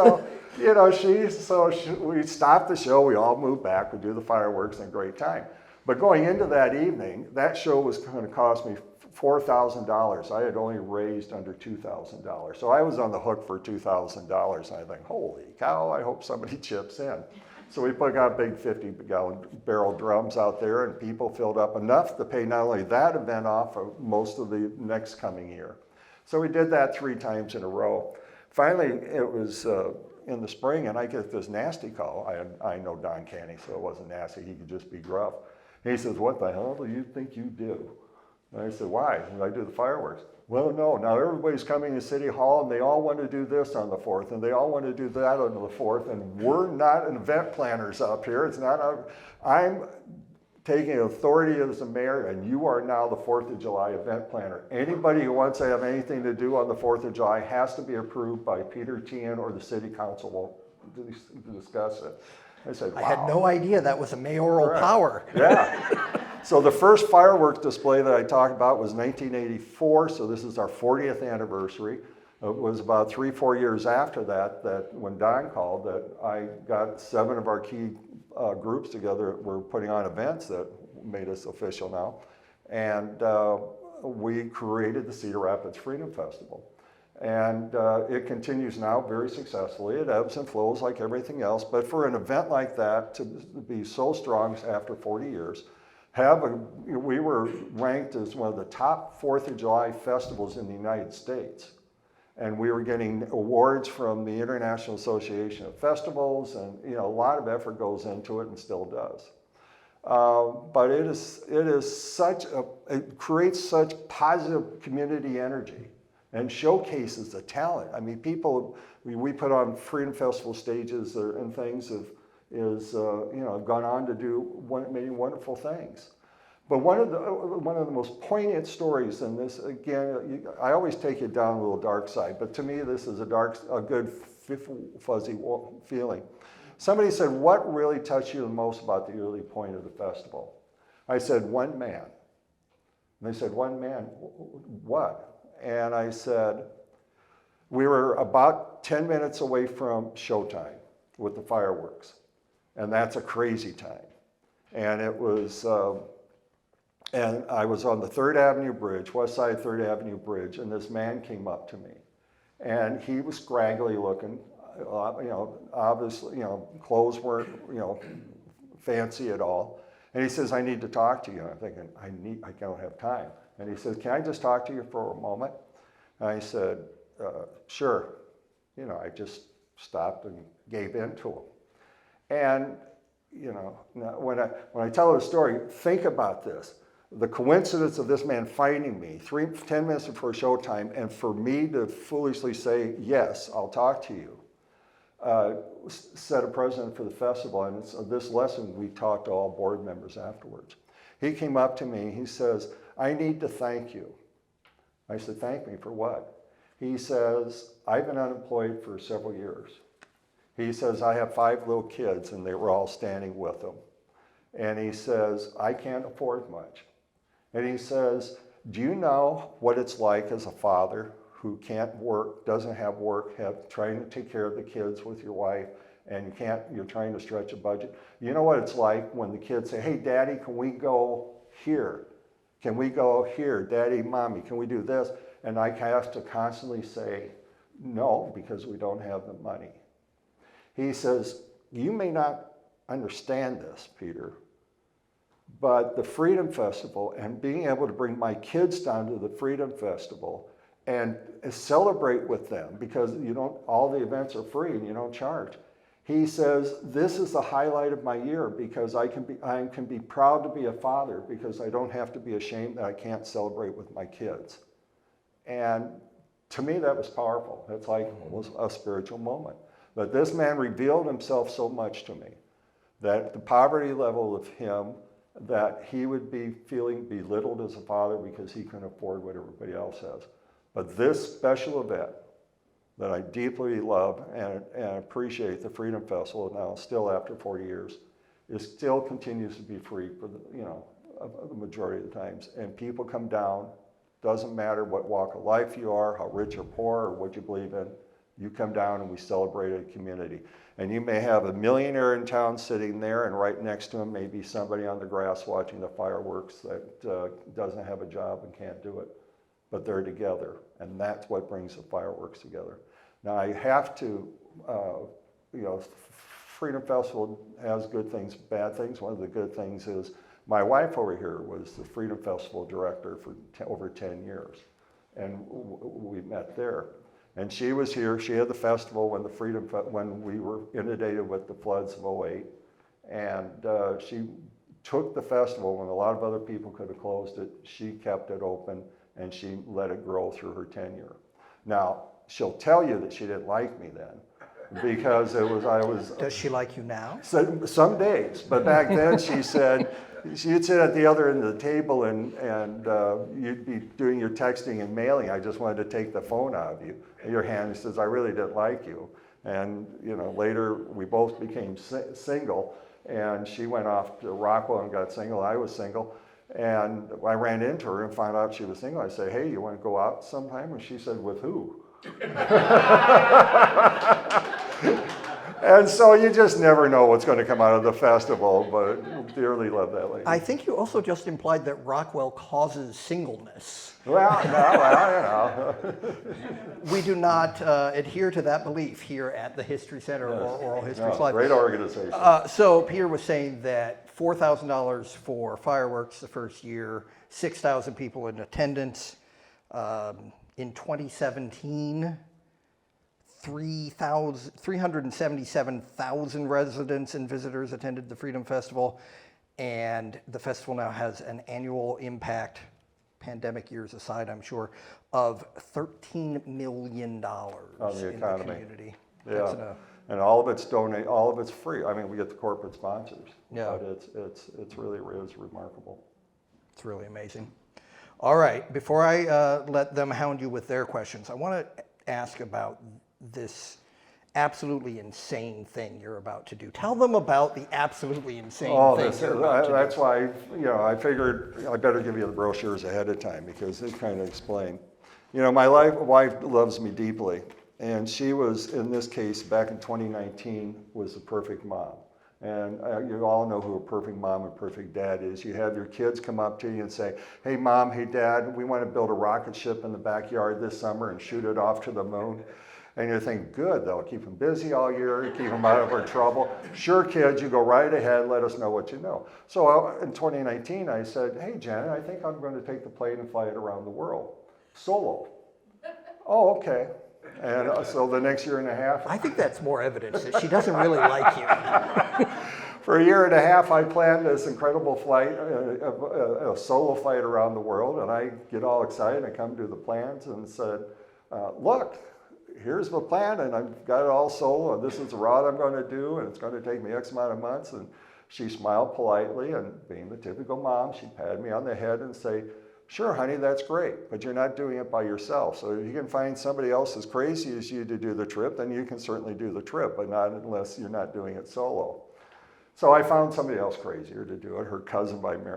stopped the show, we all moved back, we do the fireworks, and a great time. But going into that evening, that show was going to cost me $4,000. I had only raised under $2,000. So I was on the hook for $2,000. And I think, holy cow, I hope somebody chips in. So we put out big 50-gallon barrel drums out there, and people filled up enough to pay not only that event off of most of the next coming year. So we did that 3 times in a row. Finally, it was in the spring, and I get this nasty call. I know Don Canny, so it wasn't nasty. He could just be gruff. He says, what the hell do you think you do? And I said, why? I do the fireworks. Well, no, now everybody's coming to City Hall and they all want to do this on the 4th and they all want to do that on the 4th, and we're not event planners up here. It's not, I'm taking authority as the mayor, and you are now the 4th of July event planner. Anybody who wants to have anything to do on the 4th of July has to be approved by Peter Teahen, or the city council will discuss it. I said, wow. I had no idea that was a mayoral power. Yeah. So the first fireworks display that I talked about was 1984, so this is our 40th anniversary. It was about 3-4 years after that when Don called, that I got 7 of our key groups together. We're putting on events that made us official now. And we created the Cedar Rapids Freedom Festival. And it continues now very successfully. It ebbs and flows like everything else, but for an event like that to be so strong after 40 years, we were ranked as one of the top 4th of July festivals in the United States. And we were getting awards from the International Association of Festivals, and a lot of effort goes into it and still does. But it creates such positive community energy and showcases the talent. I mean, we put on Freedom Festival stages and things have gone on to do many wonderful things. But one of the most poignant stories in this, again, I always take it down a little dark side, but to me this is a good fuzzy feeling. Somebody said, what really touched you the most about the early point of the festival? I said, one man. And they said, one man, what? And I said, we were about 10 minutes away from showtime with the fireworks. And that's a crazy time. And it was, and I was on the 3rd Avenue Bridge, West Side 3rd Avenue Bridge, and this man came up to me. And he was scraggly looking, obviously, clothes weren't, fancy at all. And he says, I need to talk to you. And I'm thinking, I don't have time. And he says, can I just talk to you for a moment? And I said, sure. I just stopped and gave in to him. And, when I tell the story, think about this. The coincidence of this man finding me 10 minutes before showtime, and for me to foolishly say, yes, I'll talk to you, set a precedent for the festival. And it's this lesson we taught to all board members afterwards. He came up to me, he says, I need to thank you. I said, thank me for what? He says, I've been unemployed for several years. He says, I have 5 little kids, and they were all standing with him. And he says, I can't afford much. And he says, do you know what it's like as a father who can't work, doesn't have work, trying to take care of the kids with your wife, and you're trying to stretch a budget? You know what it's like when the kids say, hey, Daddy, can we go here? Can we go here? Daddy, Mommy, can we do this? And I have to constantly say, no, because we don't have the money. He says, you may not understand this, Peter, but the Freedom Festival and being able to bring my kids down to the Freedom Festival and celebrate with them, because all the events are free and you don't charge. He says, this is the highlight of my year because I can be proud to be a father because I don't have to be ashamed that I can't celebrate with my kids. And to me, that was powerful. It's like almost a spiritual moment. But this man revealed himself so much to me that the poverty level of him, that he would be feeling belittled as a father because he couldn't afford what everybody else has. But this special event that I deeply love and appreciate the Freedom Festival now, still after 40 years, it still continues to be free for the majority of the times. And people come down, doesn't matter what walk of life you are, how rich or poor, or what you believe in, you come down and we celebrate a community. And you may have a millionaire in town sitting there, and right next to him may be somebody on the grass watching the fireworks that doesn't have a job and can't do it. But they're together, and that's what brings the fireworks together. Now I have to, Freedom Festival has good things, bad things. One of the good things is my wife over here was the Freedom Festival director for over 10 years, and we met there. And she was here. She had the festival when we were inundated with the floods of '08, and she took the festival when a lot of other people could have closed it. She kept it open, and she let it grow through her tenure. Now she'll tell you that she didn't like me then, because I was. Does she like you now? Some days, but back then she said, she'd sit at the other end of the table and you'd be doing your texting and mailing. I just wanted to take the phone out of your hand. She says, I really didn't like you. And later we both became single, and she went off to Rockwell and got single. I was single, and I ran into her and found out she was single. I said, hey, you want to go out sometime? And she said, with who? And so you just never know what's going to come out of the festival, but dearly love that lady. I think you also just implied that Rockwell causes singleness. Well, no. We do not adhere to that belief here at the History Center or Oral Histories Live. Great organization. So Peter was saying that $4,000 for fireworks the first year, 6,000 people in attendance. In 2017, 377,000 residents and visitors attended the Freedom Festival, and the festival now has an annual impact, pandemic years aside, I'm sure, of $13 million on the in economy. the community. Yeah, and all of it's donated. All of it's free. I mean, we get the corporate sponsors. Yeah, but it's really is remarkable. It's really amazing. All right, before I let them hound you with their questions, I want to ask about this absolutely insane thing you're about to do. Tell them about the absolutely insane thing you're about to do. That's why I figured I better give you the brochures ahead of time, because they kind of explain. My wife loves me deeply, and she was, in this case, back in 2019, was the perfect mom. And you all know who a perfect mom and perfect dad is. You have your kids come up to you and say, hey mom, hey dad, we want to build a rocket ship in the backyard this summer and shoot it off to the moon. And you think, good, that'll keep them busy all year, keep them out of our trouble. Sure, kids, you go right ahead, let us know what you know. So in 2019, I said, hey Janet, I think I'm going to take the plane and fly it around the world, solo. Oh, okay. And so the next year and a half. I think that's more evidence that she doesn't really like you. For a year and a half, I planned this incredible flight, a solo flight around the world, and I get all excited. I come to the plans and said, look, here's the plan, and I've got it all solo, and this is the route I'm going to do, and it's going to take me X amount of months. And she smiled politely, and being the typical mom, she patted me on the head and say, sure, honey, that's great, but you're not doing it by yourself. So if you can find somebody else as crazy as you to do the trip, then you can certainly do the trip, but not unless you're not doing it solo. So I found somebody else crazier to do it.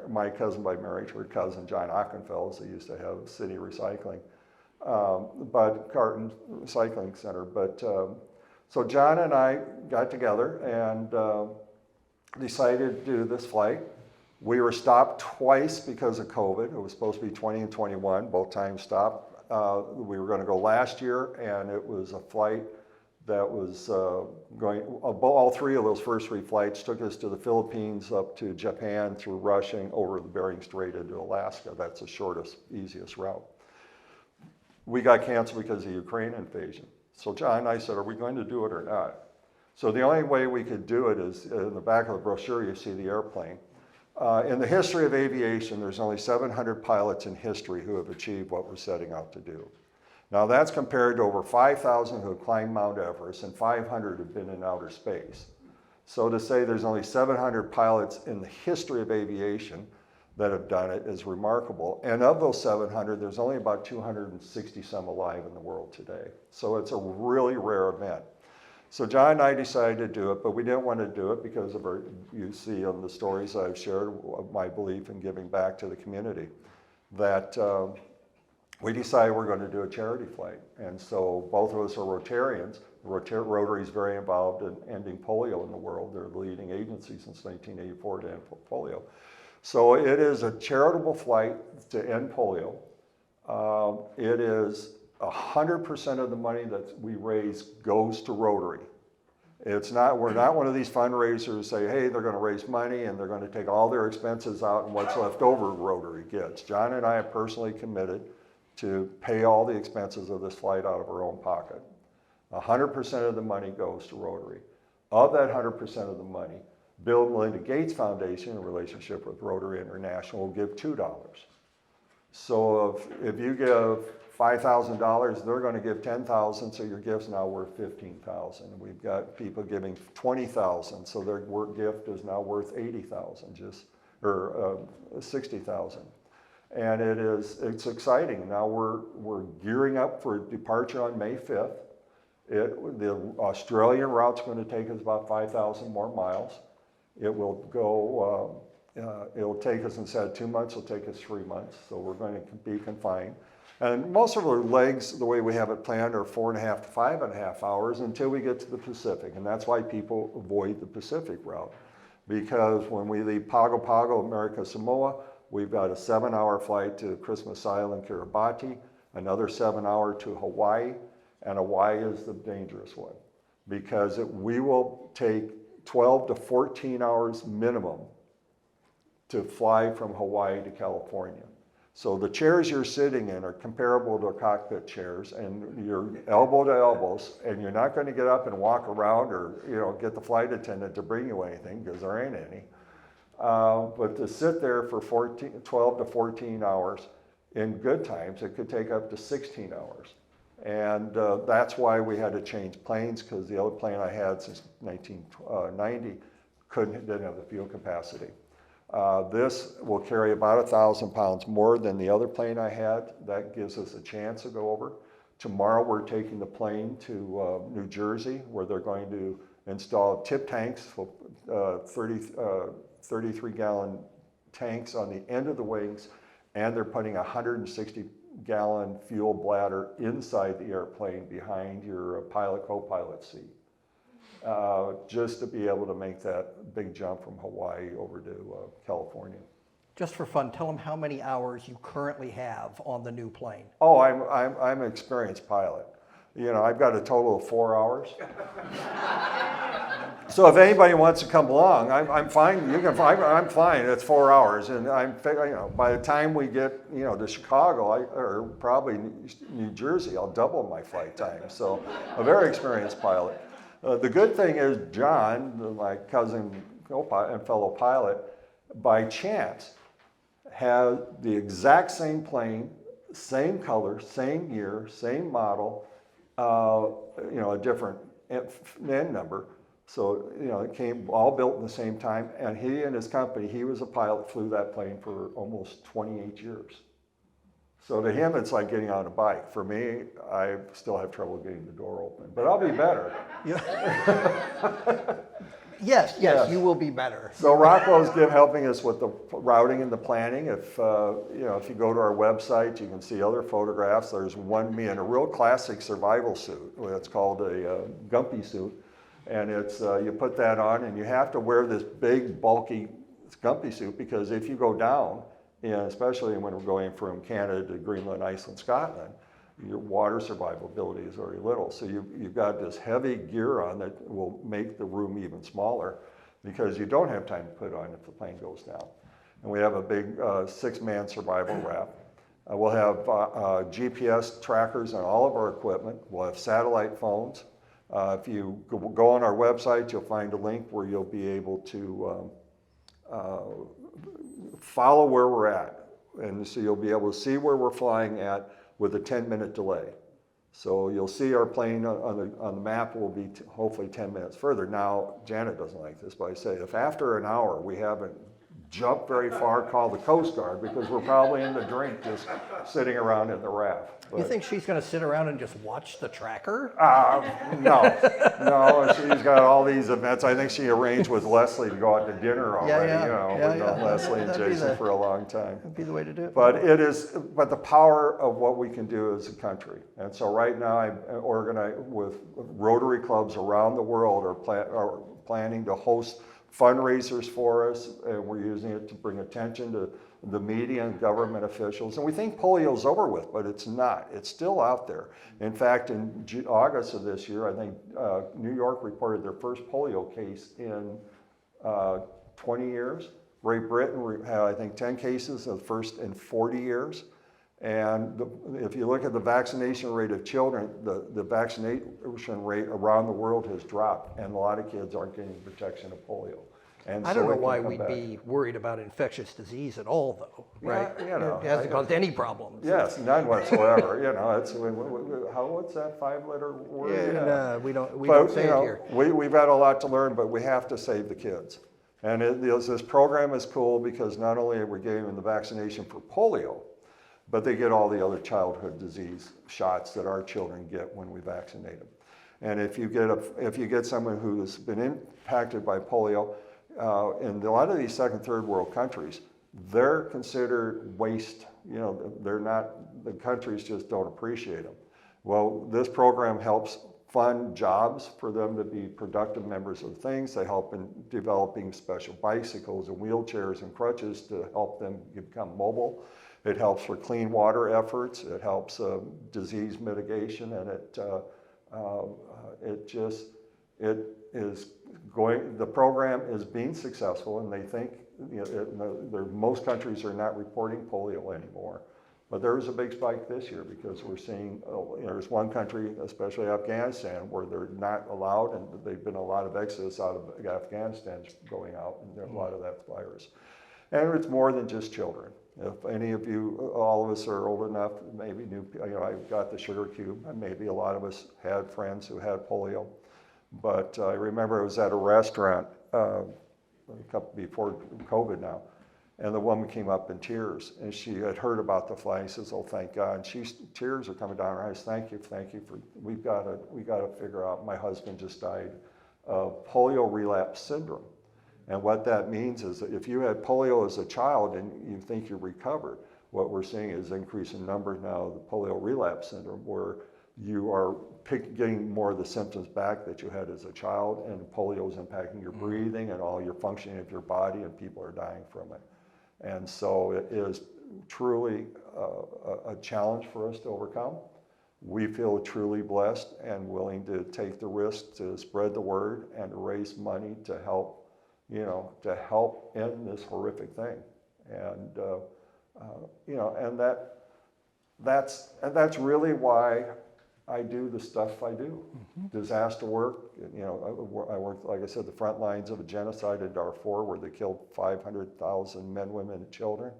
My cousin by marriage, her cousin John Ockenfels. They used to have city recycling, but Carton Recycling Center. But so John and I got together and decided to do this flight. We were stopped twice because of COVID. It was supposed to be 20 and 21, both times stopped. We were going to go last year, and it was a flight that was all three of those first three flights took us to the Philippines, up to Japan, through Russia, and over the Bering Strait into Alaska. That's the shortest, easiest route. We got canceled because of the Ukraine invasion. So John and I said, are we going to do it or not? So the only way we could do it is, in the back of the brochure, you see the airplane. In the history of aviation, there's only 700 pilots in history who have achieved what we're setting out to do. Now that's compared to over 5,000 who have climbed Mount Everest and 500 have been in outer space. So to say there's only 700 pilots in the history of aviation, that have done it is remarkable. And of those 700, there's only about 260 some alive in the world today. So it's a really rare event. So John and I decided to do it, but we didn't want to do it because of you see on the stories I've shared, of my belief in giving back to the community, that we decided we're going to do a charity flight. And so both of us are Rotarians. Rotary is very involved in ending polio in the world. They're the leading agency since 1984 to end polio. So it is a charitable flight to end polio. It is 100% of the money that we raise goes to Rotary. We're not one of these fundraisers who say, hey, they're going to raise money and they're going to take all their expenses out and what's left over Rotary gets. John and I have personally committed to pay all the expenses of this flight out of our own pocket. 100% of the money goes to Rotary. Of that 100% of the money, Bill and Melinda Gates Foundation, in relationship with Rotary International, will give $2. So if you give $5,000, they're going to give $10,000, so your gift's now worth $15,000. We've got people giving $20,000, so their gift is now worth $80,000, or $60,000. And it's exciting. Now we're gearing up for departure on May 5th. The Australian route's going to take us about 5,000 more miles. It will go, it'll take us, instead of 2 months, it'll take us 3 months. So we're going to be confined. And most of our legs, the way we have it planned, are 4.5 to 5.5 hours until we get to the Pacific. And that's why people avoid the Pacific route. Because when we leave Pago Pago, America Samoa, we've got a 7-hour flight to Christmas Island, Kiribati, another 7-hour to Hawaii, and Hawaii is the dangerous one. Because we will take 12 to 14 hours minimum to fly from Hawaii to California. So the chairs you're sitting in are comparable to cockpit chairs, and you're elbow to elbows, and you're not going to get up and walk around or get the flight attendant to bring you anything, because there ain't any. But to sit there for 12 to 14 hours, in good times, it could take up to 16 hours. And that's why we had to change planes, because the other plane I had since 1990 didn't have the fuel capacity. This will carry about 1,000 pounds more than the other plane I had. That gives us a chance to go over. Tomorrow we're taking the plane to New Jersey, where they're going to install tip tanks, 33-gallon tanks on the end of the wings, and they're putting a 160-gallon fuel bladder inside the airplane behind your pilot, co-pilot seat. Just to be able to make that big jump from Hawaii over to California. Just for fun, tell them how many hours you currently have on the new plane. Oh, I'm an experienced pilot. I've got a total of 4 hours. So if anybody wants to come along, I'm fine. I'm fine. It's 4 hours, and by the time we get to Chicago, or probably New Jersey, I'll double my flight time. So a very experienced pilot. The good thing is John, my cousin and fellow pilot, by chance, has the exact same plane, same color, same year, same model, a different VIN number. So, it came all built in the same time. And he and his company, he was a pilot, flew that plane for almost 28 years. So to him, it's like getting on a bike. For me, I still have trouble getting the door open, but I'll be better. Yes, you will be better. So Rockwell's helping us with the routing and the planning. If you go to our website, you can see other photographs. There's me in a real classic survival suit. It's called a Gumpy suit, and it's you put that on, and you have to wear this big, bulky Gumpy suit, because if you go down, especially when we're going from Canada to Greenland, Iceland, Scotland, your water survivability is very little. So you've got this heavy gear on that will make the room even smaller, because you don't have time to put on if the plane goes down. And we have a big 6-man survival raft. We'll have GPS trackers on all of our equipment. We'll have satellite phones. If you go on our website, you'll find a link where you'll be able to follow where we're at. And so you'll be able to see where we're flying at with a 10-minute delay. So you'll see our plane on the map will be hopefully 10 minutes further. Now, Janet doesn't like this, but I say if after an hour we haven't jump very far, call the Coast Guard, because we're probably in the drink just sitting around in the raft. You think she's going to sit around and just watch the tracker? No, she's got all these events. I think she arranged with Leslie to go out to dinner already. We've known Leslie and Jason for a long time. That'd be the way to do it. But the power of what we can do as a country. And so right now I'm organized with Rotary clubs around the world are planning to host fundraisers for us, and we're using it to bring attention to the media and government officials. And we think polio's over with, but it's not. It's still out there. In fact, in August of this year, I think New York reported their first polio case in 20 years. Great Britain had, I think, 10 cases, the first in 40 years. And if you look at the vaccination rate of children, the vaccination rate around the world has dropped, and a lot of kids aren't getting protection of polio. And I don't know why we'd be worried about infectious disease at all, though, right? Yeah, it hasn't caused any problems. Yes, none whatsoever. It's what's that 5-letter word? Yeah, we don't say it here. We've had a lot to learn, but we have to save the kids. And this program is cool because not only are we giving them the vaccination for polio, but they get all the other childhood disease shots that our children get when we vaccinate them. And if you get someone who's been impacted by polio, in a lot of these second, third world countries, they're considered waste. They're not, the countries just don't appreciate them. Well, this program helps fund jobs for them to be productive members of things. They help in developing special bicycles and wheelchairs and crutches to help them become mobile. It helps for clean water efforts. It helps disease mitigation, and the program is being successful, and they think, most countries are not reporting polio anymore. But there was a big spike this year because we're seeing, there's one country, especially Afghanistan, where they're not allowed, and there've been a lot of exodus out of Afghanistan going out, and there's a lot of that virus. And it's more than just children. If any of you, all of us are old enough, maybe I got the sugar cube, and maybe a lot of us had friends who had polio. But I remember I was at a restaurant before COVID now, and the woman came up in tears, and she had heard about the fly. She says, "Oh, thank God." And tears are coming down her eyes. Thank you for. We got to figure out. My husband just died of polio relapse syndrome, and what that means is that if you had polio as a child and you think you're recovered, what we're seeing is increase in numbers now of the polio relapse syndrome, where you are getting more of the symptoms back that you had as a child, and polio is impacting your breathing and all your functioning of your body, and people are dying from it. And so it is truly a challenge for us to overcome. We feel truly blessed and willing to take the risk to spread the word and to raise money to help, end this horrific thing. And that's really why I do the stuff I do. Mm-hmm. Disaster work. I work, like I said, the front lines of a genocide in Darfur, where they killed 500,000 men, women, and children.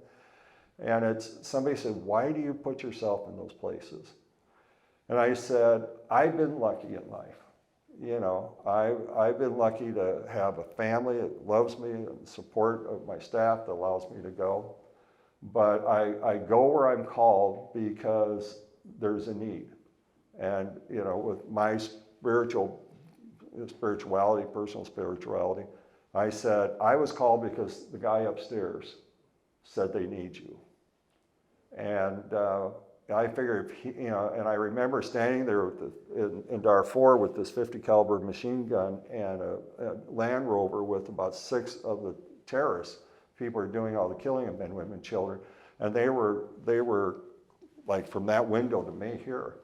And somebody said, "Why do you put yourself in those places?" And I said, "I've been lucky in life. I've been lucky to have a family that loves me, and support of my staff that allows me to go. But I go where I'm called because there's a need." And with my personal spirituality, I said, I was called because the guy upstairs said they need you. And I figured, and I remember standing there in Darfur with this 50 caliber machine gun and a Land Rover with about 6 of the terrorists. People are doing all the killing of men, women, children, and they were like from that window to me here.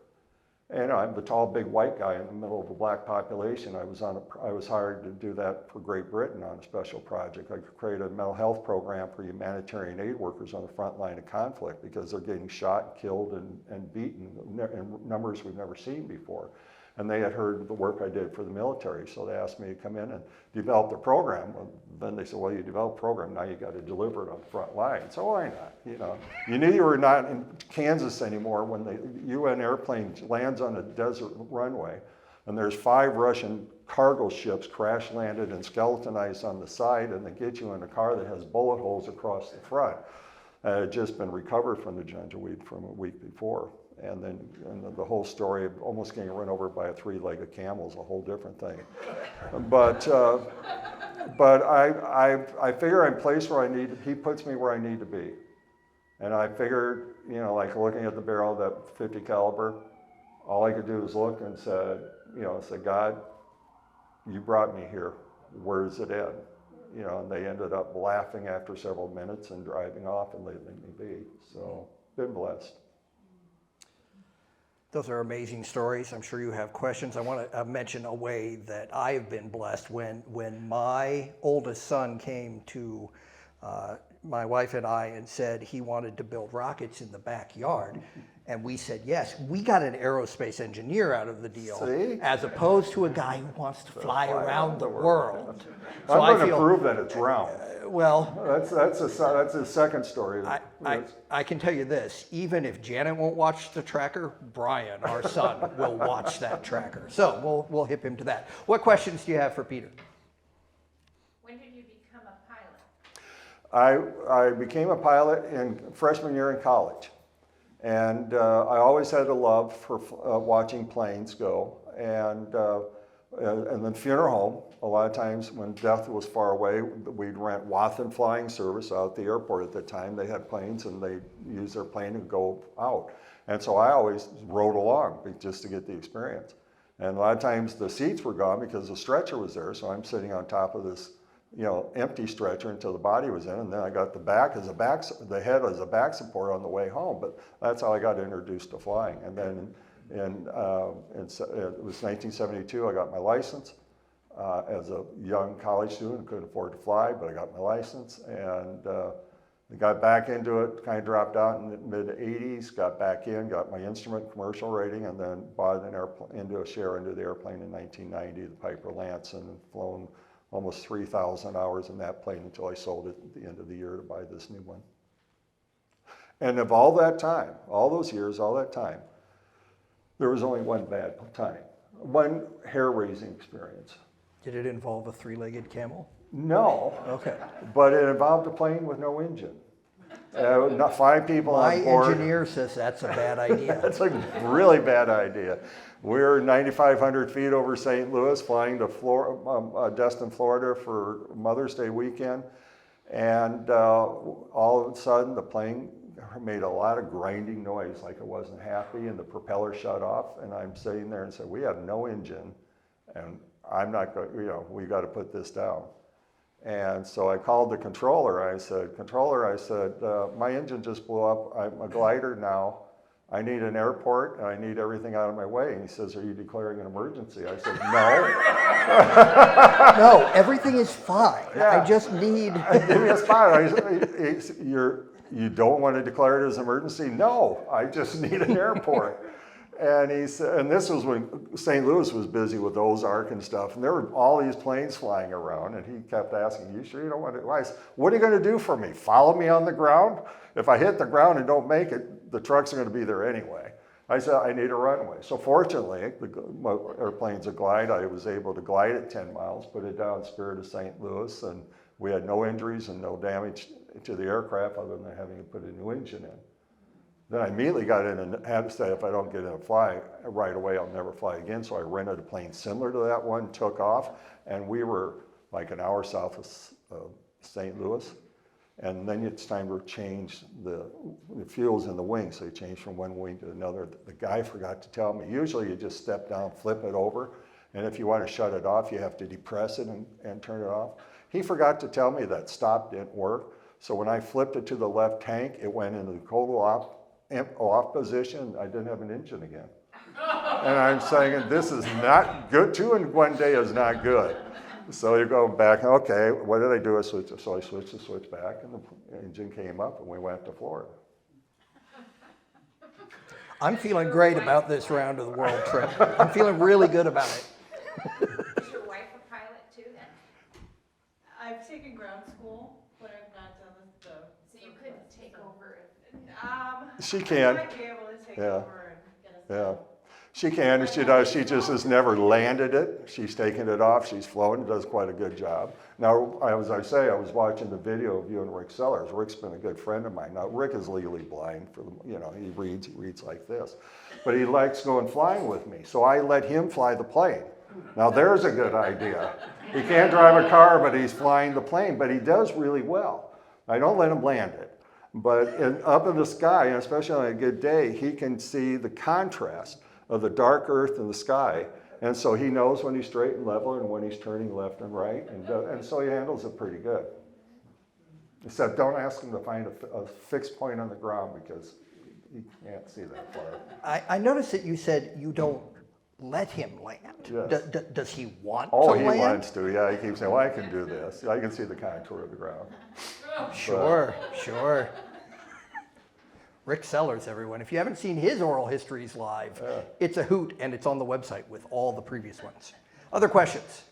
And I'm the tall, big white guy in the middle of a black population. I was hired to do that for Great Britain on a special project. I created a mental health program for humanitarian aid workers on the front line of conflict because they're getting shot, killed, and beaten in numbers we've never seen before. And they had heard the work I did for the military, so they asked me to come in and develop the program. Well, then they said, "Well, you developed a program, now you got to deliver it on the front line." So why not? You knew you were not in Kansas anymore when the UN airplane lands on a desert runway. and there's 5 Russian cargo ships crash landed and skeletonized on the side, and they get you in a car that has bullet holes across the front. And it had just been recovered from the gingerweed from a week before. And then the whole story of almost getting run over by a 3-legged camel is a whole different thing. But I figure I'm placed where I need, he puts me where I need to be. And I figured, you know, like looking at the barrel of that 50 caliber, all I could do was look and said, God, you brought me here. Where's it end? You know, and they ended up laughing after several minutes and driving off and leaving me be. So, been blessed. Those are amazing stories. I'm sure you have questions. I want to mention a way that I have been blessed. When my oldest son came to my wife and I and said he wanted to build rockets in the backyard, and we said yes, we got an aerospace engineer out of the deal. See? As opposed to a guy who wants to fly around the world. So I'm going to prove that it's round. Well, that's a second story. I can tell you this, even if Janet won't watch the tracker, Brian, our son, will watch that tracker. So we'll hip him to that. What questions do you have for Peter? When did you become a pilot? I became a pilot in freshman year in college. And I always had a love for watching planes go. And then funeral home, a lot of times when death was far away, we'd rent Wathen flying service out at the airport at the time. They had planes and they used their plane to go out. And so I always rode along just to get the experience. And a lot of times the seats were gone because the stretcher was there. So I'm sitting on top of this, empty stretcher until the body was in. And then I got the head as a back support on the way home. But that's how I got introduced to flying. And then it was 1972, I got my license. As a young college student, couldn't afford to fly, but I got my license and got back into it, kind of dropped out in the mid-80s, got back in, got my instrument commercial rating, and then bought a share into the airplane in 1990, the Piper Lance, and flown almost 3,000 hours in that plane until I sold it at the end of the year to buy this new one. And of all that time, all those years, all that time, there was only one bad time, one hair-raising experience. Did it involve a 3-legged camel? No. Okay. But it involved a plane with no engine. Not 5 people on board. My engineer says that's a bad idea. That's a really bad idea. We're 9,500 feet over St. Louis, flying to Destin, Florida for Mother's Day weekend. And all of a sudden, the plane made a lot of grinding noise, like it wasn't happy, and the propeller shut off. And I'm sitting there and said, we have no engine, and I'm not going, we got to put this down. And so I called the controller. I said, my engine just blew up. I'm a glider now. I need an airport, and I need everything out of my way. And he says, are you declaring an emergency? I said, no. No, everything is fine. Yeah. I just need... Give me a spot. You don't want to declare it as an emergency? No, I just need an airport. And he said, and this was when St. Louis was busy with Ozark and stuff, and there were all these planes flying around, and he kept asking, you sure you don't want to? I said, what are you going to do for me? Follow me on the ground? If I hit the ground and don't make it, the trucks are going to be there anyway. I said, I need a runway. So fortunately, my airplane's a glide. I was able to glide at 10 miles, put it down Spirit of St. Louis, and we had no injuries and no damage to the aircraft other than having to put a new engine in. Then I immediately got in and had to say, if I don't get in a fly right away, I'll never fly again. So I rented a plane similar to that one, took off, and we were like an hour south of St. Louis. And then it's time to change the fuels in the wing. So you change from one wing to another. The guy forgot to tell me. Usually you just step down, flip it over. And if you want to shut it off, you have to depress it and turn it off. He forgot to tell me that stop didn't work. So when I flipped it to the left tank, it went into the cold off position. I didn't have an engine again. And I'm saying, this is not good. 2 in one day is not good. So you go back, okay, what did I do? So I switched the switch back, and the engine came up, and we went to Florida. I'm feeling great about this round of the world trip. I'm feeling really good about it. Is your wife a pilot too then? I've taken ground school, but I've not done the... So you couldn't take over? She can. I might be able to take Yeah. over and get us Yeah. She can, and she does. She just has never landed it. She's taken it off. She's flown, does quite a good job. Now, as I say, I was watching the video of you and Rick Sellers. Rick's been a good friend of mine. Now, Rick is legally blind. He reads like this. But he likes going flying with me. So I let him fly the plane. Now, there's a good idea. He can't drive a car, but he's flying the plane. But he does really well. I don't let him land it. But up in the sky, and especially on a good day, he can see the contrast of the dark earth and the sky. And so he knows when he's straight and level and when he's turning left and right. And so he handles it pretty good. Except don't ask him to find a fixed point on the ground because he can't see that far. I noticed that you said you don't let him land. Yes. Does he want Oh, to he land? wants to. Yeah, he keeps saying, well, I can do this. I can see the contour of the ground. Sure. Rick Sellers, everyone. If you haven't seen his Oral Histories live, it's a hoot, and it's on the website with all the previous ones. Other questions?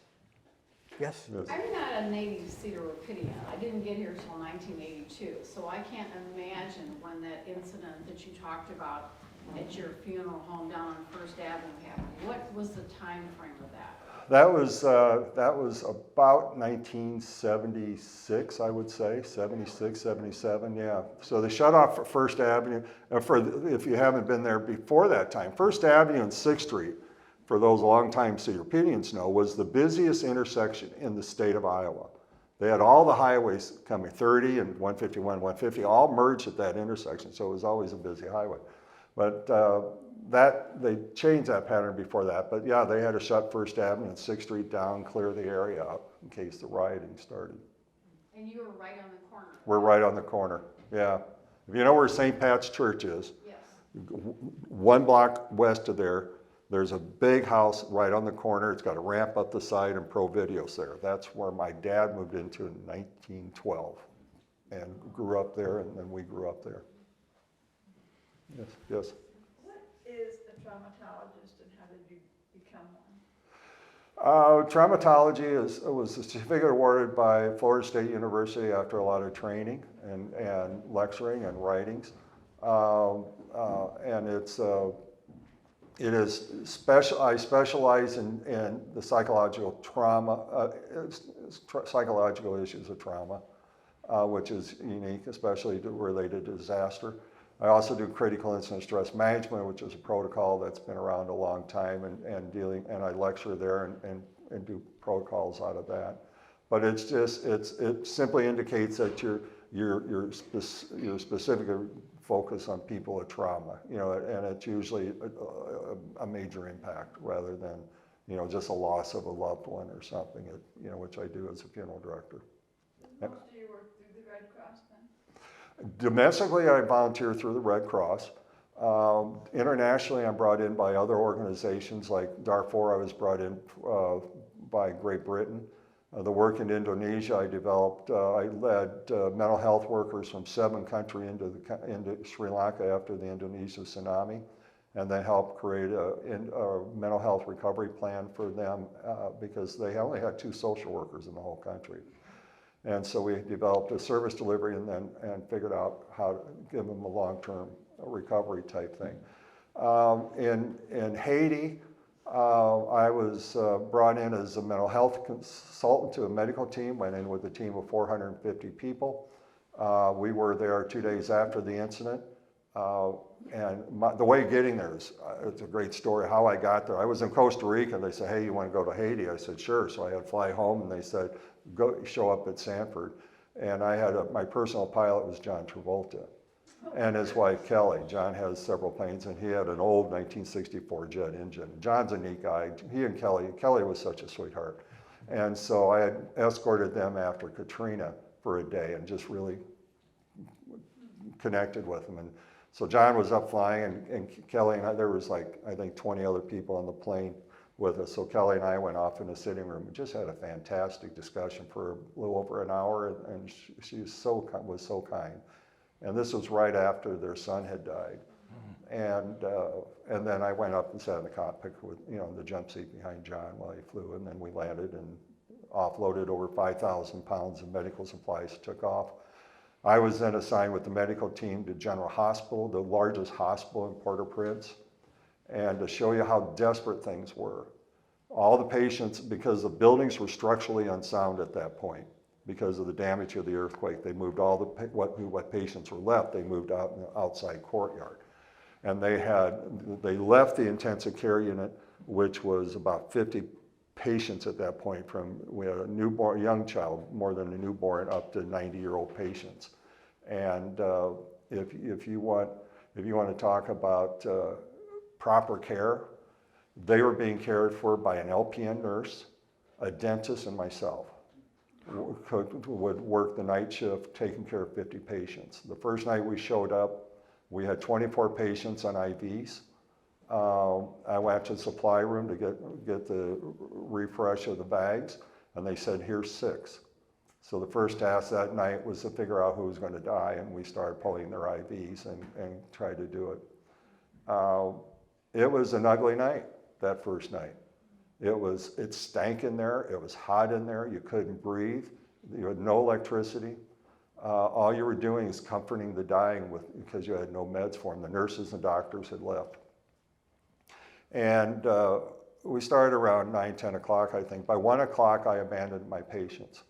Yes? Yes. I'm not a native of Cedar Rapids. I didn't get here till 1982, so I can't imagine when that incident that you talked about at your funeral home down on First Avenue happened. What was the time frame of that? That was about 1976, I would say, 76, 77, yeah. So they shut off First Avenue. If you haven't been there before that time, First Avenue and 6th Street, for those longtime Cedar Rapidians know, was the busiest intersection in the state of Iowa. They had all the highways coming, 30 and 151, 150, all merged at that intersection, so it was always a busy highway. But they changed that pattern before that. But yeah, they had to shut First Avenue and 6th Street down, clear the area up in case the rioting started. And you were right on the corner. We're right on the corner, yeah. If you know where St. Pat's Church is, Yes. 1 block west of there, there's a big house right on the corner. It's got a ramp up the side and Pro Videos there. That's where my dad moved into in 1912 and grew up there, and then we grew up there. Yes. What is a traumatologist and how did you become one? Traumatology was a certificate awarded by Florida State University after a lot of training and lecturing and writings. And it is special. I specialize in the psychological trauma, psychological issues of trauma, which is unique, especially related to disaster. I also do critical incident stress management, which is a protocol that's been around a long time, and I lecture there and do protocols out of that. But it simply indicates that you're specifically focused on people with trauma, and it's usually a major impact rather than just a loss of a loved one or something, which I do as a funeral director. Most of your work through the Red Cross then? Domestically, I volunteer through the Red Cross. Internationally, I'm brought in by other organizations like Darfur. I was brought in by Great Britain. The work in Indonesia, I led mental health workers from 7 countries into Sri Lanka after the Indonesia tsunami, and then helped create a mental health recovery plan for them because they only had 2 social workers in the whole country. And so we developed a service delivery and figured out how to give them a long-term recovery type thing. In Haiti, I was brought in as a mental health consultant to a medical team, went in with a team of 450 people. We were there 2 days after the incident. And the way getting there it's a great story how I got there. I was in Costa Rica. They said, hey, you want to go to Haiti? I said, sure. So I had to fly home, and they said, go show up at Sanford. And I had my personal pilot was John Travolta and his wife Kelly. John has several planes, and he had an old 1964 jet engine. John's a neat guy. He and Kelly was such a sweetheart. And so I had escorted them after Katrina for a day and just really connected with them. And so John was up flying, and Kelly and I, there was I think 20 other people on the plane with us. So Kelly and I went off in the sitting room and just had a fantastic discussion for a little over an hour, and she was so kind. And this was right after their son had died. And then I went up and sat in the cockpit with, the jump seat behind John while he flew, and then we landed and offloaded over 5,000 pounds of medical supplies, took off. I was then assigned with the medical team to General Hospital, the largest hospital in Port-au-Prince. and to show you how desperate things were. All the patients, because the buildings were structurally unsound at that point, because of the damage of the earthquake, they moved all the what patients were left, they moved out in the outside courtyard. And they left the intensive care unit, which was about 50 patients at that point. We had a newborn, young child, more than a newborn, up to 90-year-old patients. And if you want to talk about proper care, they were being cared for by an LPN nurse, a dentist, and myself. Would work the night shift taking care of 50 patients. The first night we showed up, we had 24 patients on IVs. I went to the supply room to get the refresh of the bags, and they said, here's 6. So the first task that night was to figure out who was going to die, and we started pulling their IVs and tried to do it. It was an ugly night, that first night. It stank in there, it was hot in there, you couldn't breathe, you had no electricity. All you were doing is comforting the dying because you had no meds for them. The nurses and doctors had left. And we started around 9, 10 o'clock, I think. By 1 o'clock, I abandoned my patients.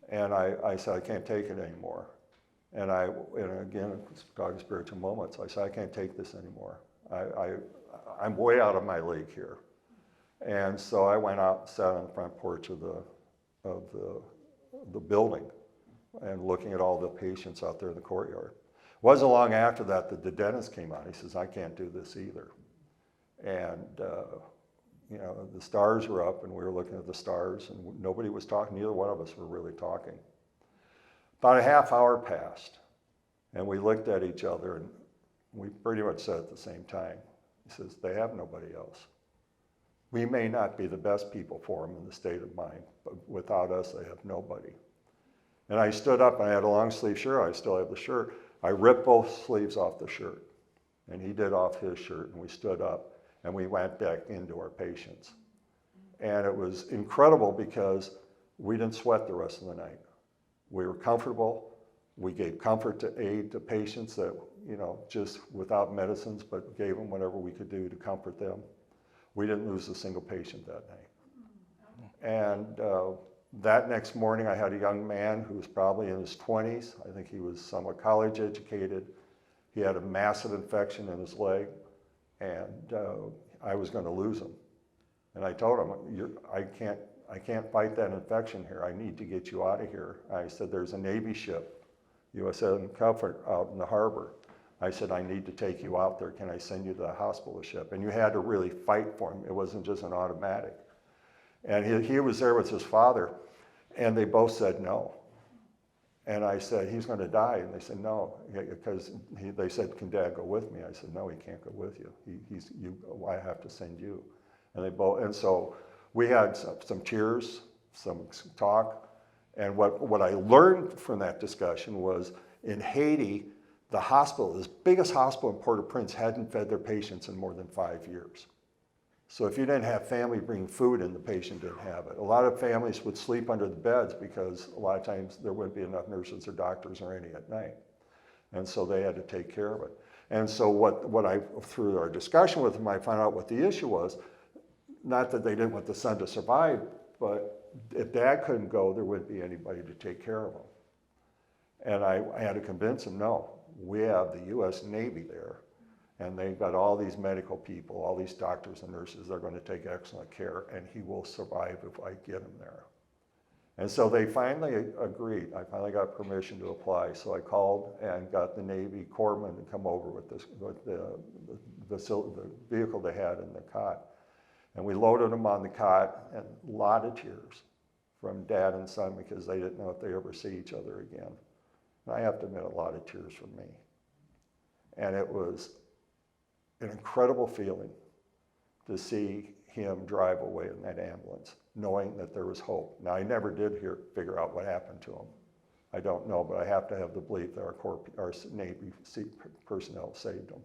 And I said, I can't take it anymore. And again, talking spiritual moments, I said, I can't take this anymore. I'm way out of my league here. And so I went out and sat on the front porch of the building and looking at all the patients out there in the courtyard. It wasn't long after that the dentist came out. He says, I can't do this either. And you know, the stars were up and we were looking at the stars and nobody was talking. Neither one of us were really talking. About a half hour passed and we looked at each other and we pretty much said at the same time, he says, they have nobody else. We may not be the best people for them in the state of mind, but without us, they have nobody. And I stood up and I had a long sleeve shirt. I still have the shirt. I ripped both sleeves off the shirt and he did off his shirt and we stood up and we went back into our patients. And it was incredible because we didn't sweat the rest of the night. We were comfortable. We gave comfort to aid to patients that, you know, just without medicines, but gave them whatever we could do to comfort them. We didn't lose a single patient that night. And that next morning I had a young man who was probably in his 20s. I think he was somewhat college educated. He had a massive infection in his leg and I was going to lose him. And I told him, I can't fight that infection here. I need to get you out of here. I said, there's a Navy ship, USS Comfort, out in the harbor. I said, I need to take you out there. Can I send you to the hospital ship? And you had to really fight for him. It wasn't just an automatic. And he was there with his father, and they both said no. And I said, he's going to die. And they said, no, because they said, can Dad go with me? I said, no, he can't go with you. I have to send you. And so we had some tears, some talk. And what I learned from that discussion was in Haiti, the hospital, this biggest hospital in Port-au-Prince, hadn't fed their patients in more than 5 years. So if you didn't have family bring food in, the patient didn't have it. A lot of families would sleep under the beds because a lot of times there wouldn't be enough nurses or doctors or any at night. And so they had to take care of it. And so through our discussion with them, I found out what the issue was. Not that they didn't want the son to survive, but if Dad couldn't go, there wouldn't be anybody to take care of him. And I had to convince him, no, we have the U.S. Navy there, and they've got all these medical people, all these doctors and nurses. They're going to take excellent care, and he will survive if I get him there. And so they finally agreed. I finally got permission to apply. So I called and got the Navy corpsman to come over with the vehicle they had in the cot. And we loaded them on the cot, and a lot of tears from Dad and son because they didn't know if they ever see each other again. And I have to admit, a lot of tears from me. And it was an incredible feeling to see him drive away in that ambulance, knowing that there was hope. Now, I never did figure out what happened to him. I don't know, but I have to have the belief that our Navy personnel saved him.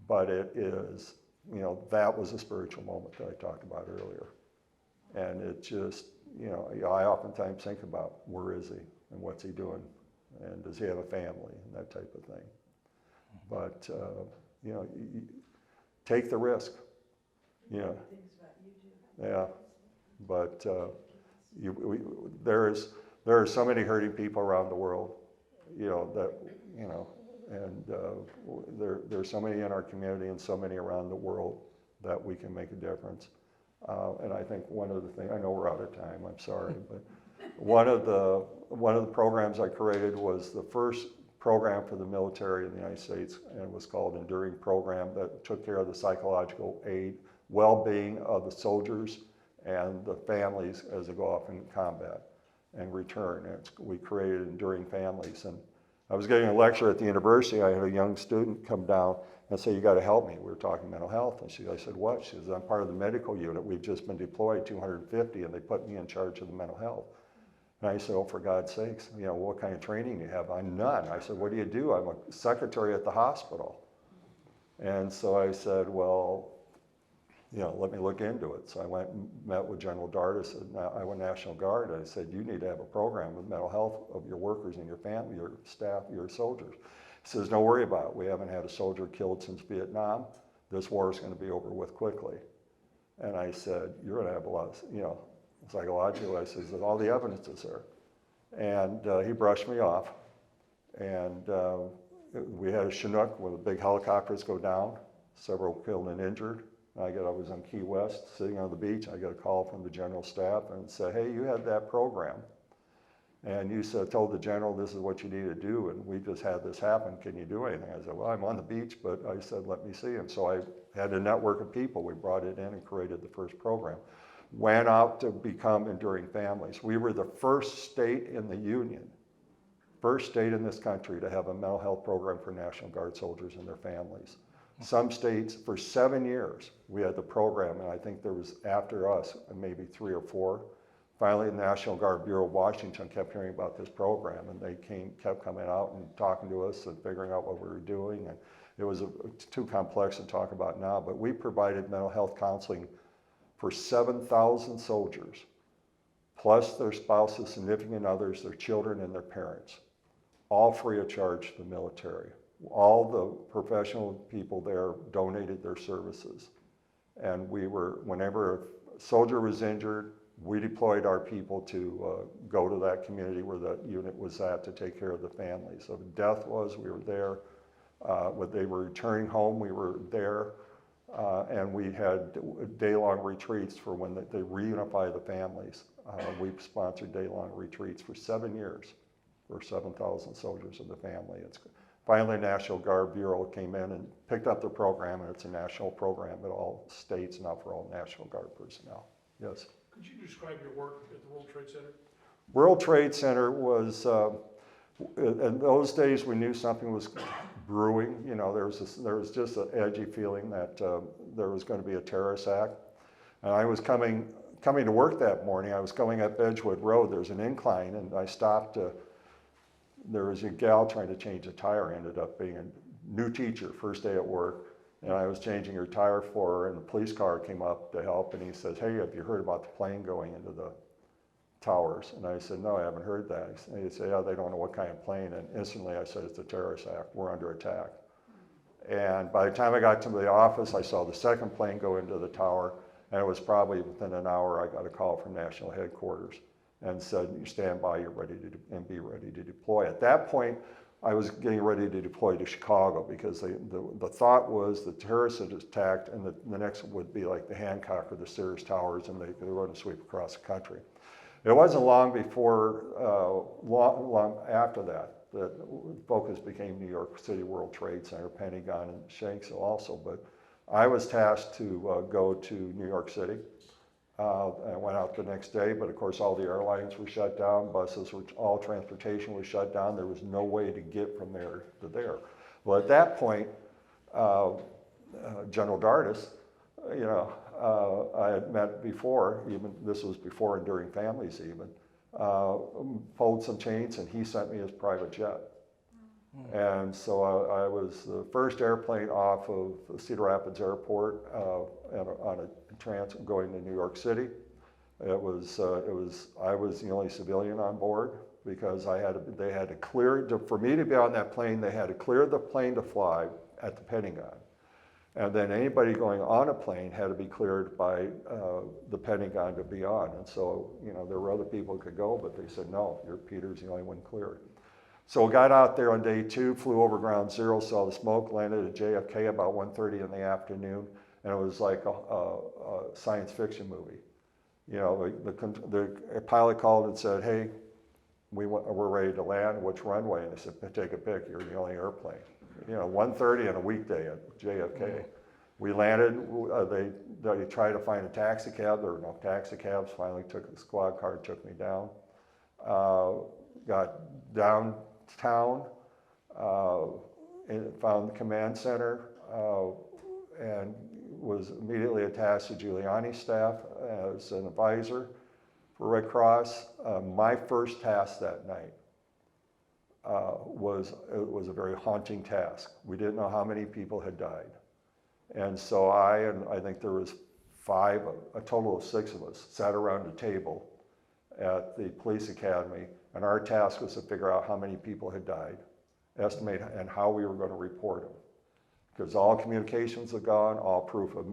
But it is, you know, that was a spiritual moment that I talked about earlier. And it just, you know, I oftentimes think about where is he and what's he doing? And does he have a family and that type of thing? But, you know, take the risk. You know, Things about you do. yeah. But there are so many hurting people around the world, you know, that, you know, and there's so many in our community and so many around the world that we can make a difference. And I think one of the things, I know we're out of time, I'm sorry, but one of the programs I created was the first program for the military in the United States, and it was called Enduring Program, that took care of the psychological aid, well-being of the soldiers and the families as they go off in combat and return. And we created Enduring Families. And I was getting a lecture at the university. I had a young student come down and say, "You got to help me." We were talking mental health. And I said, "What?" She says, "I'm part of the medical unit. We've just been deployed, 250, and they put me in charge of the mental health." And I said, "Oh, for God's sakes, you know, what kind of training do you have?" "I'm none." I said, "What do you do?" "I'm a secretary at the hospital." And so I said, "Well, you know, let me look into it." So I went and met with General Dardis at Iowa National Guard. I said, "You need to have a program with mental health of your workers and your family, your staff, your soldiers." He says, "Don't worry about it. We haven't had a soldier killed since Vietnam. This war is going to be over with quickly." And I said, "You're going to have a lot of, you know, psychological." I said, "All the evidence is there." And he brushed me off. And we had a Chinook where the big helicopters go down, several killed and injured. I was on Key West, sitting on the beach. I got a call from the general staff and said, "Hey, you had that program, and you told the general this is what you need to do, and we just had this happen. Can you do anything?" I said, "Well, I'm on the beach," but I said, "Let me see." And so I had a network of people. We brought it in and created the first program. Went out to become Enduring Families. We were the first state in the Union, first state in this country to have a mental health program for National Guard soldiers and their families. Some states, for 7 years, we had the program, and I think there was, after us, maybe 3 or 4. Finally, the National Guard Bureau of Washington kept hearing about this program, and they kept coming out and talking to us and figuring out what we were doing. And it was too complex to talk about now, but we provided mental health counseling for 7,000 soldiers, plus their spouses, significant others, their children, and their parents, all free of charge to the military. All the professional people there donated their services. And whenever a soldier was injured, we deployed our people to go to that community where that unit was at to take care of the families. So if death was, we were there. When they were returning home, we were there. And we had day-long retreats for when they reunify the families. We sponsored day-long retreats for 7 years for 7,000 soldiers and the family. Finally, National Guard Bureau came in and picked up the program, and it's a national program at all states now for all National Guard personnel. Yes? Could you describe your work at the World Trade Center? World Trade Center was, in those days we knew something was brewing. You know, there was just an edgy feeling that there was going to be a terrorist act. And I was coming to work that morning. I was going up Edgewood Road. There's an incline, and I stopped. There was a gal trying to change a tire. Ended up being a new teacher, first day at work, and I was changing her tire for her, and the police car came up to help, and he says, "Hey, have you heard about the plane going into the towers?" And I said, "No, I haven't heard that." And he said, "Yeah, they don't know what kind of plane." And instantly I said, "It's a terrorist act. We're under attack." And by the time I got to the office, I saw the second plane go into the tower, and it was probably within an hour I got a call from national headquarters and said, "You stand by, you're ready and be ready to deploy." At that point, I was getting ready to deploy to Chicago because the thought was the terrorists had attacked, and the next would be like the Hancock or the Sears Towers, and they were going to sweep across the country. It wasn't long before, long after that focus became New York City World Trade Center, Pentagon, and Shanksville also. But I was tasked to go to New York City. I went out the next day, but of course all the airlines were shut down, all transportation was shut down. There was no way to get from there to there. Well, at that point, General Dardis, you know, I had met before, even this was before Enduring Families even, pulled some chains, and he sent me his private jet. And so I was the first airplane off of Cedar Rapids Airport on a transit going to New York City. I was the only civilian on board because they had to clear, for me to be on that plane, they had to clear the plane to fly at the Pentagon. And then anybody going on a plane had to be cleared by the Pentagon to be on. And so, you know, there were other people who could go, but they said, no, Peter's the only one cleared. So we got out there on day 2, flew over ground zero, saw the smoke, landed at JFK about 1:30 in the afternoon, and it was like a science fiction movie. You know, the pilot called and said, hey, we're ready to land, which runway? And they said, take a pick, you're the only airplane. You know, 1:30 on a weekday at JFK. We landed, they tried to find a taxi cab, there were no taxi cabs, finally took a squad car, took me down. Got downtown, and found the command center, and was immediately attached to Giuliani's staff as an advisor for Red Cross. My first task that night was a very haunting task. We didn't know how many people had died. And so I think there was a total of 6 of us, sat around a table at the police academy, and our task was to figure out how many people had died, estimate, and how we were going to report them. Because all communications were gone, all proof of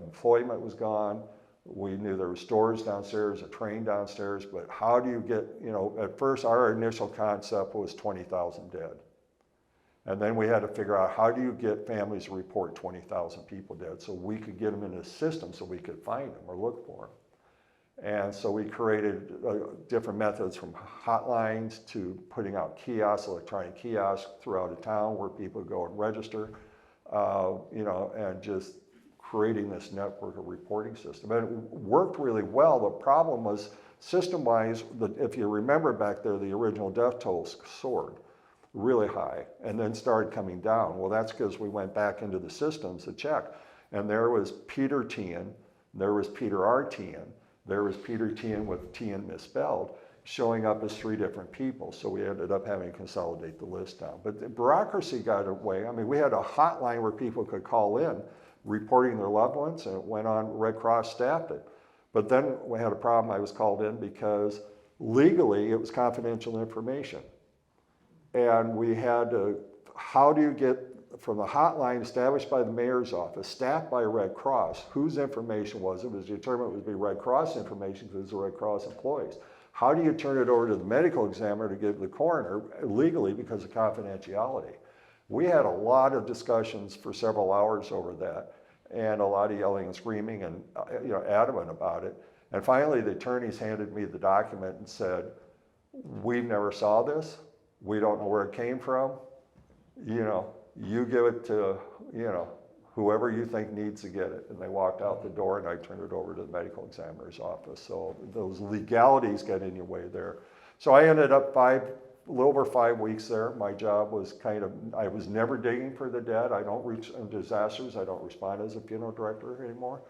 employment was gone. We knew there were stores downstairs, a train downstairs, but how do you get, you know, at first our initial concept was 20,000 dead. And then we had to figure out how do you get families to report 20,000 people dead so we could get them in the system so we could find them or look for them. And so we created different methods from hotlines to putting out kiosks, electronic kiosks throughout a town where people go and register, you know, and just creating this network of reporting system. And it worked really well. The problem was system-wise, if you remember back there, the original death toll soared really high and then started coming down. Well, that's because we went back into the systems to check. And there was Peter Teahen, there was Peter R. Teahen, there was Peter Teahen with Teahen misspelled, showing up as 3 different people. So we ended up having to consolidate the list down. But the bureaucracy got away. I mean, we had a hotline where people could call in reporting their loved ones, and it went on, Red Cross staffed it. But then we had a problem. I was called in because legally it was confidential information. And we had to, how do you get from the hotline established by the mayor's office, staffed by Red Cross, whose information was it? It was determined it would be Red Cross information because it was the Red Cross employees. How do you turn it over to the medical examiner to give the coroner legally because of confidentiality? We had a lot of discussions for several hours over that, and a lot of yelling and screaming and you know, adamant about it. And finally, the attorneys handed me the document and said, we never saw this. We don't know where it came from. You know, you give it to, you know, whoever you think needs to get it. And they walked out the door, and I turned it over to the medical examiner's office. So those legalities get in your way there. So I ended up a little over 5 weeks there. My job was I was never digging for the dead. I don't reach disasters. I don't respond as a funeral director anymore.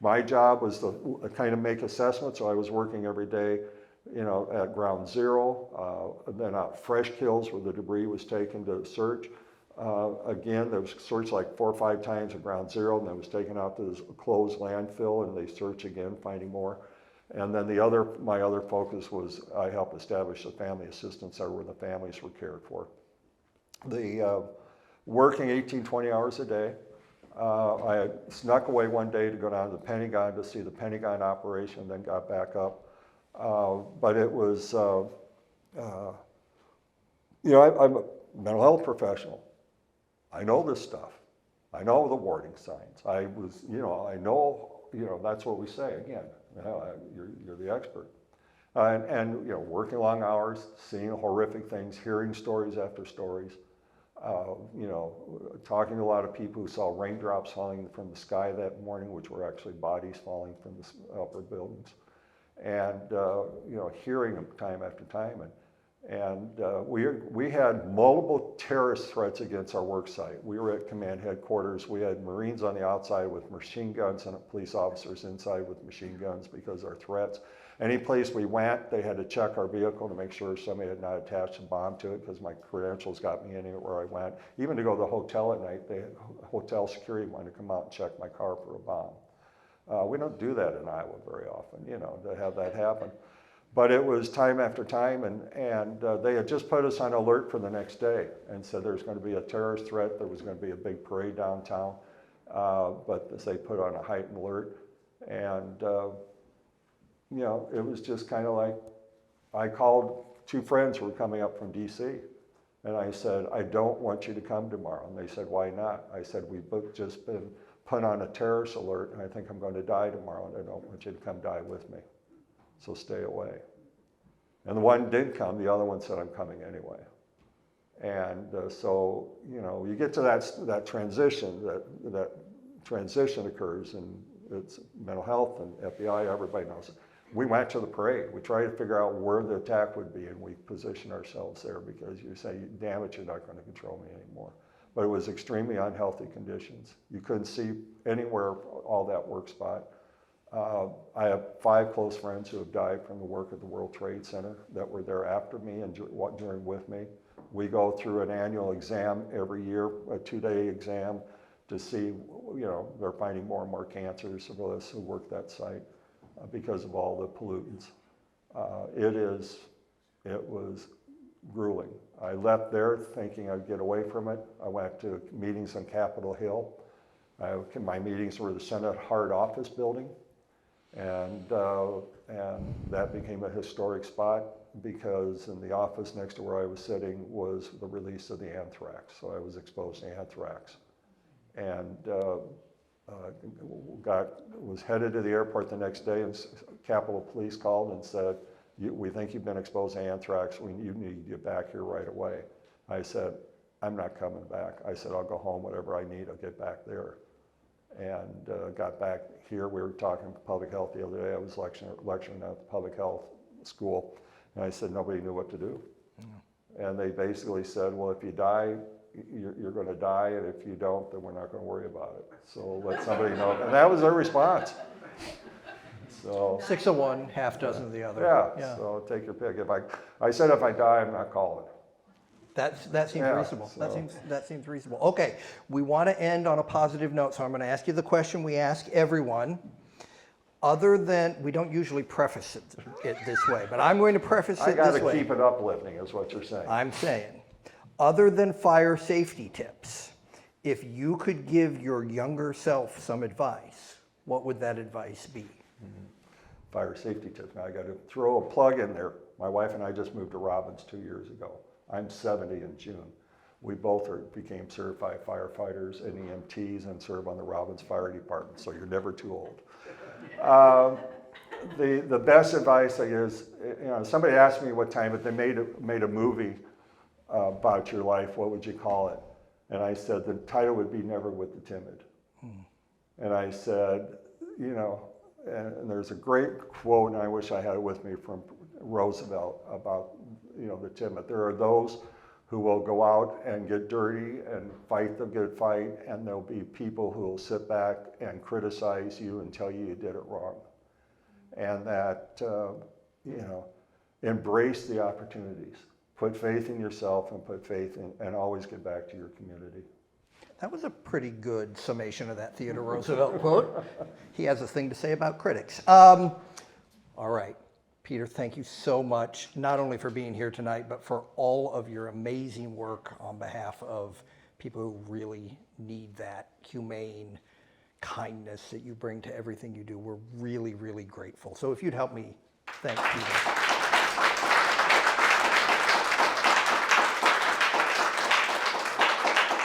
My job was to kind of make assessments. So I was working every day, you know, at ground zero, and then out fresh kills where the debris was taken to search. Again, there was searched like 4 or 5 times at ground zero, and then it was taken out to this closed landfill, and they search again, finding more. And then my other focus was I helped establish the family assistance center where the families were cared for. Working 18, 20 hours a day. I snuck away one day to go down to the Pentagon to see the Pentagon operation, then got back up. But it was, you know, I'm a mental health professional. I know this stuff. I know the warning signs. I know, you know, that's what we say again. You know, you're the expert. And, you know, working long hours, seeing horrific things, hearing stories after stories, you know, talking to a lot of people who saw raindrops falling from the sky that morning, which were actually bodies falling from the upper buildings. And, you know, hearing them time after time. And we had multiple terrorist threats against our work site. We were at command headquarters. We had Marines on the outside with machine guns and police officers inside with machine guns because of our threats. Any place we went, they had to check our vehicle to make sure somebody had not attached a bomb to it because my credentials got me anywhere I went. Even to go to the hotel at night, hotel security wanted to come out and check my car for a bomb. We don't do that in Iowa very often, you know, to have that happen. But it was time after time, and they had just put us on alert for the next day and said there's going to be a terrorist threat, there was going to be a big parade downtown. but they put on a heightened alert. And, you know, it was just kind of like, I called 2 friends who were coming up from DC. And I said, I don't want you to come tomorrow. And they said, why not? I said, we've both just been put on a terrorist alert, and I think I'm going to die tomorrow, and I don't want you to come die with me. So stay away. And the one did come. The other one said, I'm coming anyway. And so, you know, you get to that transition, that transition occurs, and it's mental health and FBI, everybody knows it. We went to the parade. We tried to figure out where the attack would be, and we positioned ourselves there because you say, damn it, you're not going to control me anymore. But it was extremely unhealthy conditions. You couldn't see anywhere all that work spot. I have 5 close friends who have died from the work at the World Trade Center that were there after me and during with me. We go through an annual exam every year, a 2-day exam, to see, you know, they're finding more and more cancers of us who work that site because of all the pollutants. It was grueling. I left there thinking I'd get away from it. I went to meetings on Capitol Hill. My meetings were the Senate Hard Office building, and that became a historic spot because in the office next to where I was sitting was the release of the anthrax. So I was exposed to anthrax, and was headed to the airport the next day, and Capitol Police called and said, we think you've been exposed to anthrax. You need to get back here right away. I said, I'm not coming back. I said, I'll go home, whatever I need, I'll get back there. And got back here. We were talking public health the other day. I was lecturing at the public health school, and I said nobody knew what to do. And they basically said, well, if you die, you're going to die, and if you don't, then we're not going to worry about it. So let somebody know. And that was their response. So 6 of one, half dozen of the other. yeah. So take your pick. I said if I die, I'm not calling. That seems Yeah, reasonable. so- That seems reasonable. Okay, we want to end on a positive note, so I'm going to ask you the question we ask everyone. Other than, we don't usually preface it this way, but I'm going to preface I it got this to way. keep it uplifting, is what you're saying. I'm saying, other than fire safety tips, if you could give your younger self some advice, what would that advice be? Fire safety tips. Now I got to throw a plug in there. My wife and I just moved to Robbins 2 years ago. I'm 70 in June. We both became certified firefighters and EMTs and serve on the Robbins Fire Department, so you're never too old. The best advice is, you know, somebody asked me what time, if they made a movie about your life, what would you call it? And I said the title would be Never with the Timid. And I said, you know, and there's a great quote, and I wish I had it with me, from Roosevelt about, you know, the timid. There are those who will go out and get dirty and fight the good fight, and there'll be people who will sit back and criticize you and tell you did it wrong. And that, you know, embrace the opportunities. Put faith in yourself and put faith in, and always get back to your community. That was a pretty good summation of that Theodore Roosevelt quote. He has a thing to say about critics. All right, Peter, thank you so much, not only for being here tonight, but for all of your amazing work on behalf of people who really need that humane kindness that you bring to everything you do. We're really, really grateful. So if you'd help me thank Peter.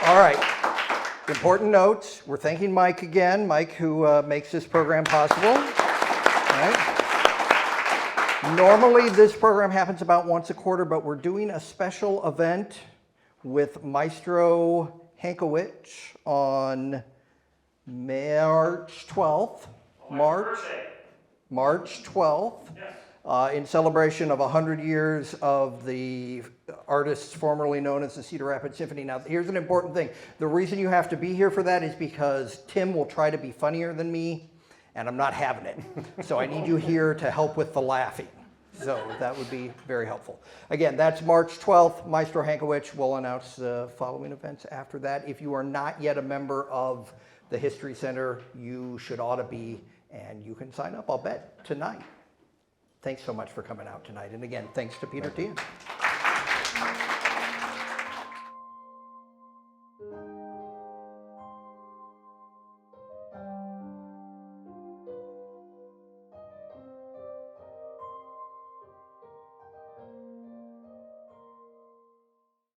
All right. Important notes. We're thanking Mike again. Mike, who makes this program possible. Right. Normally, this program happens about once a quarter, but we're doing a special event with Maestro Hankowicz on March 12th. March 12th. In celebration of 100 years of the artists formerly known as the Cedar Rapids Symphony. Now, here's an important thing. The reason you have to be here for that is because Tim will try to be funnier than me, and I'm not having it. So I need you here to help with the laughing. So that would be very helpful. Again, that's March 12th. Maestro Hankowicz will announce the following events after that. If you are not yet a member of the History Center, you should ought to be, and you can sign up, I'll bet, tonight. Thanks so much for coming out tonight. And again, thanks to Peter Teahen.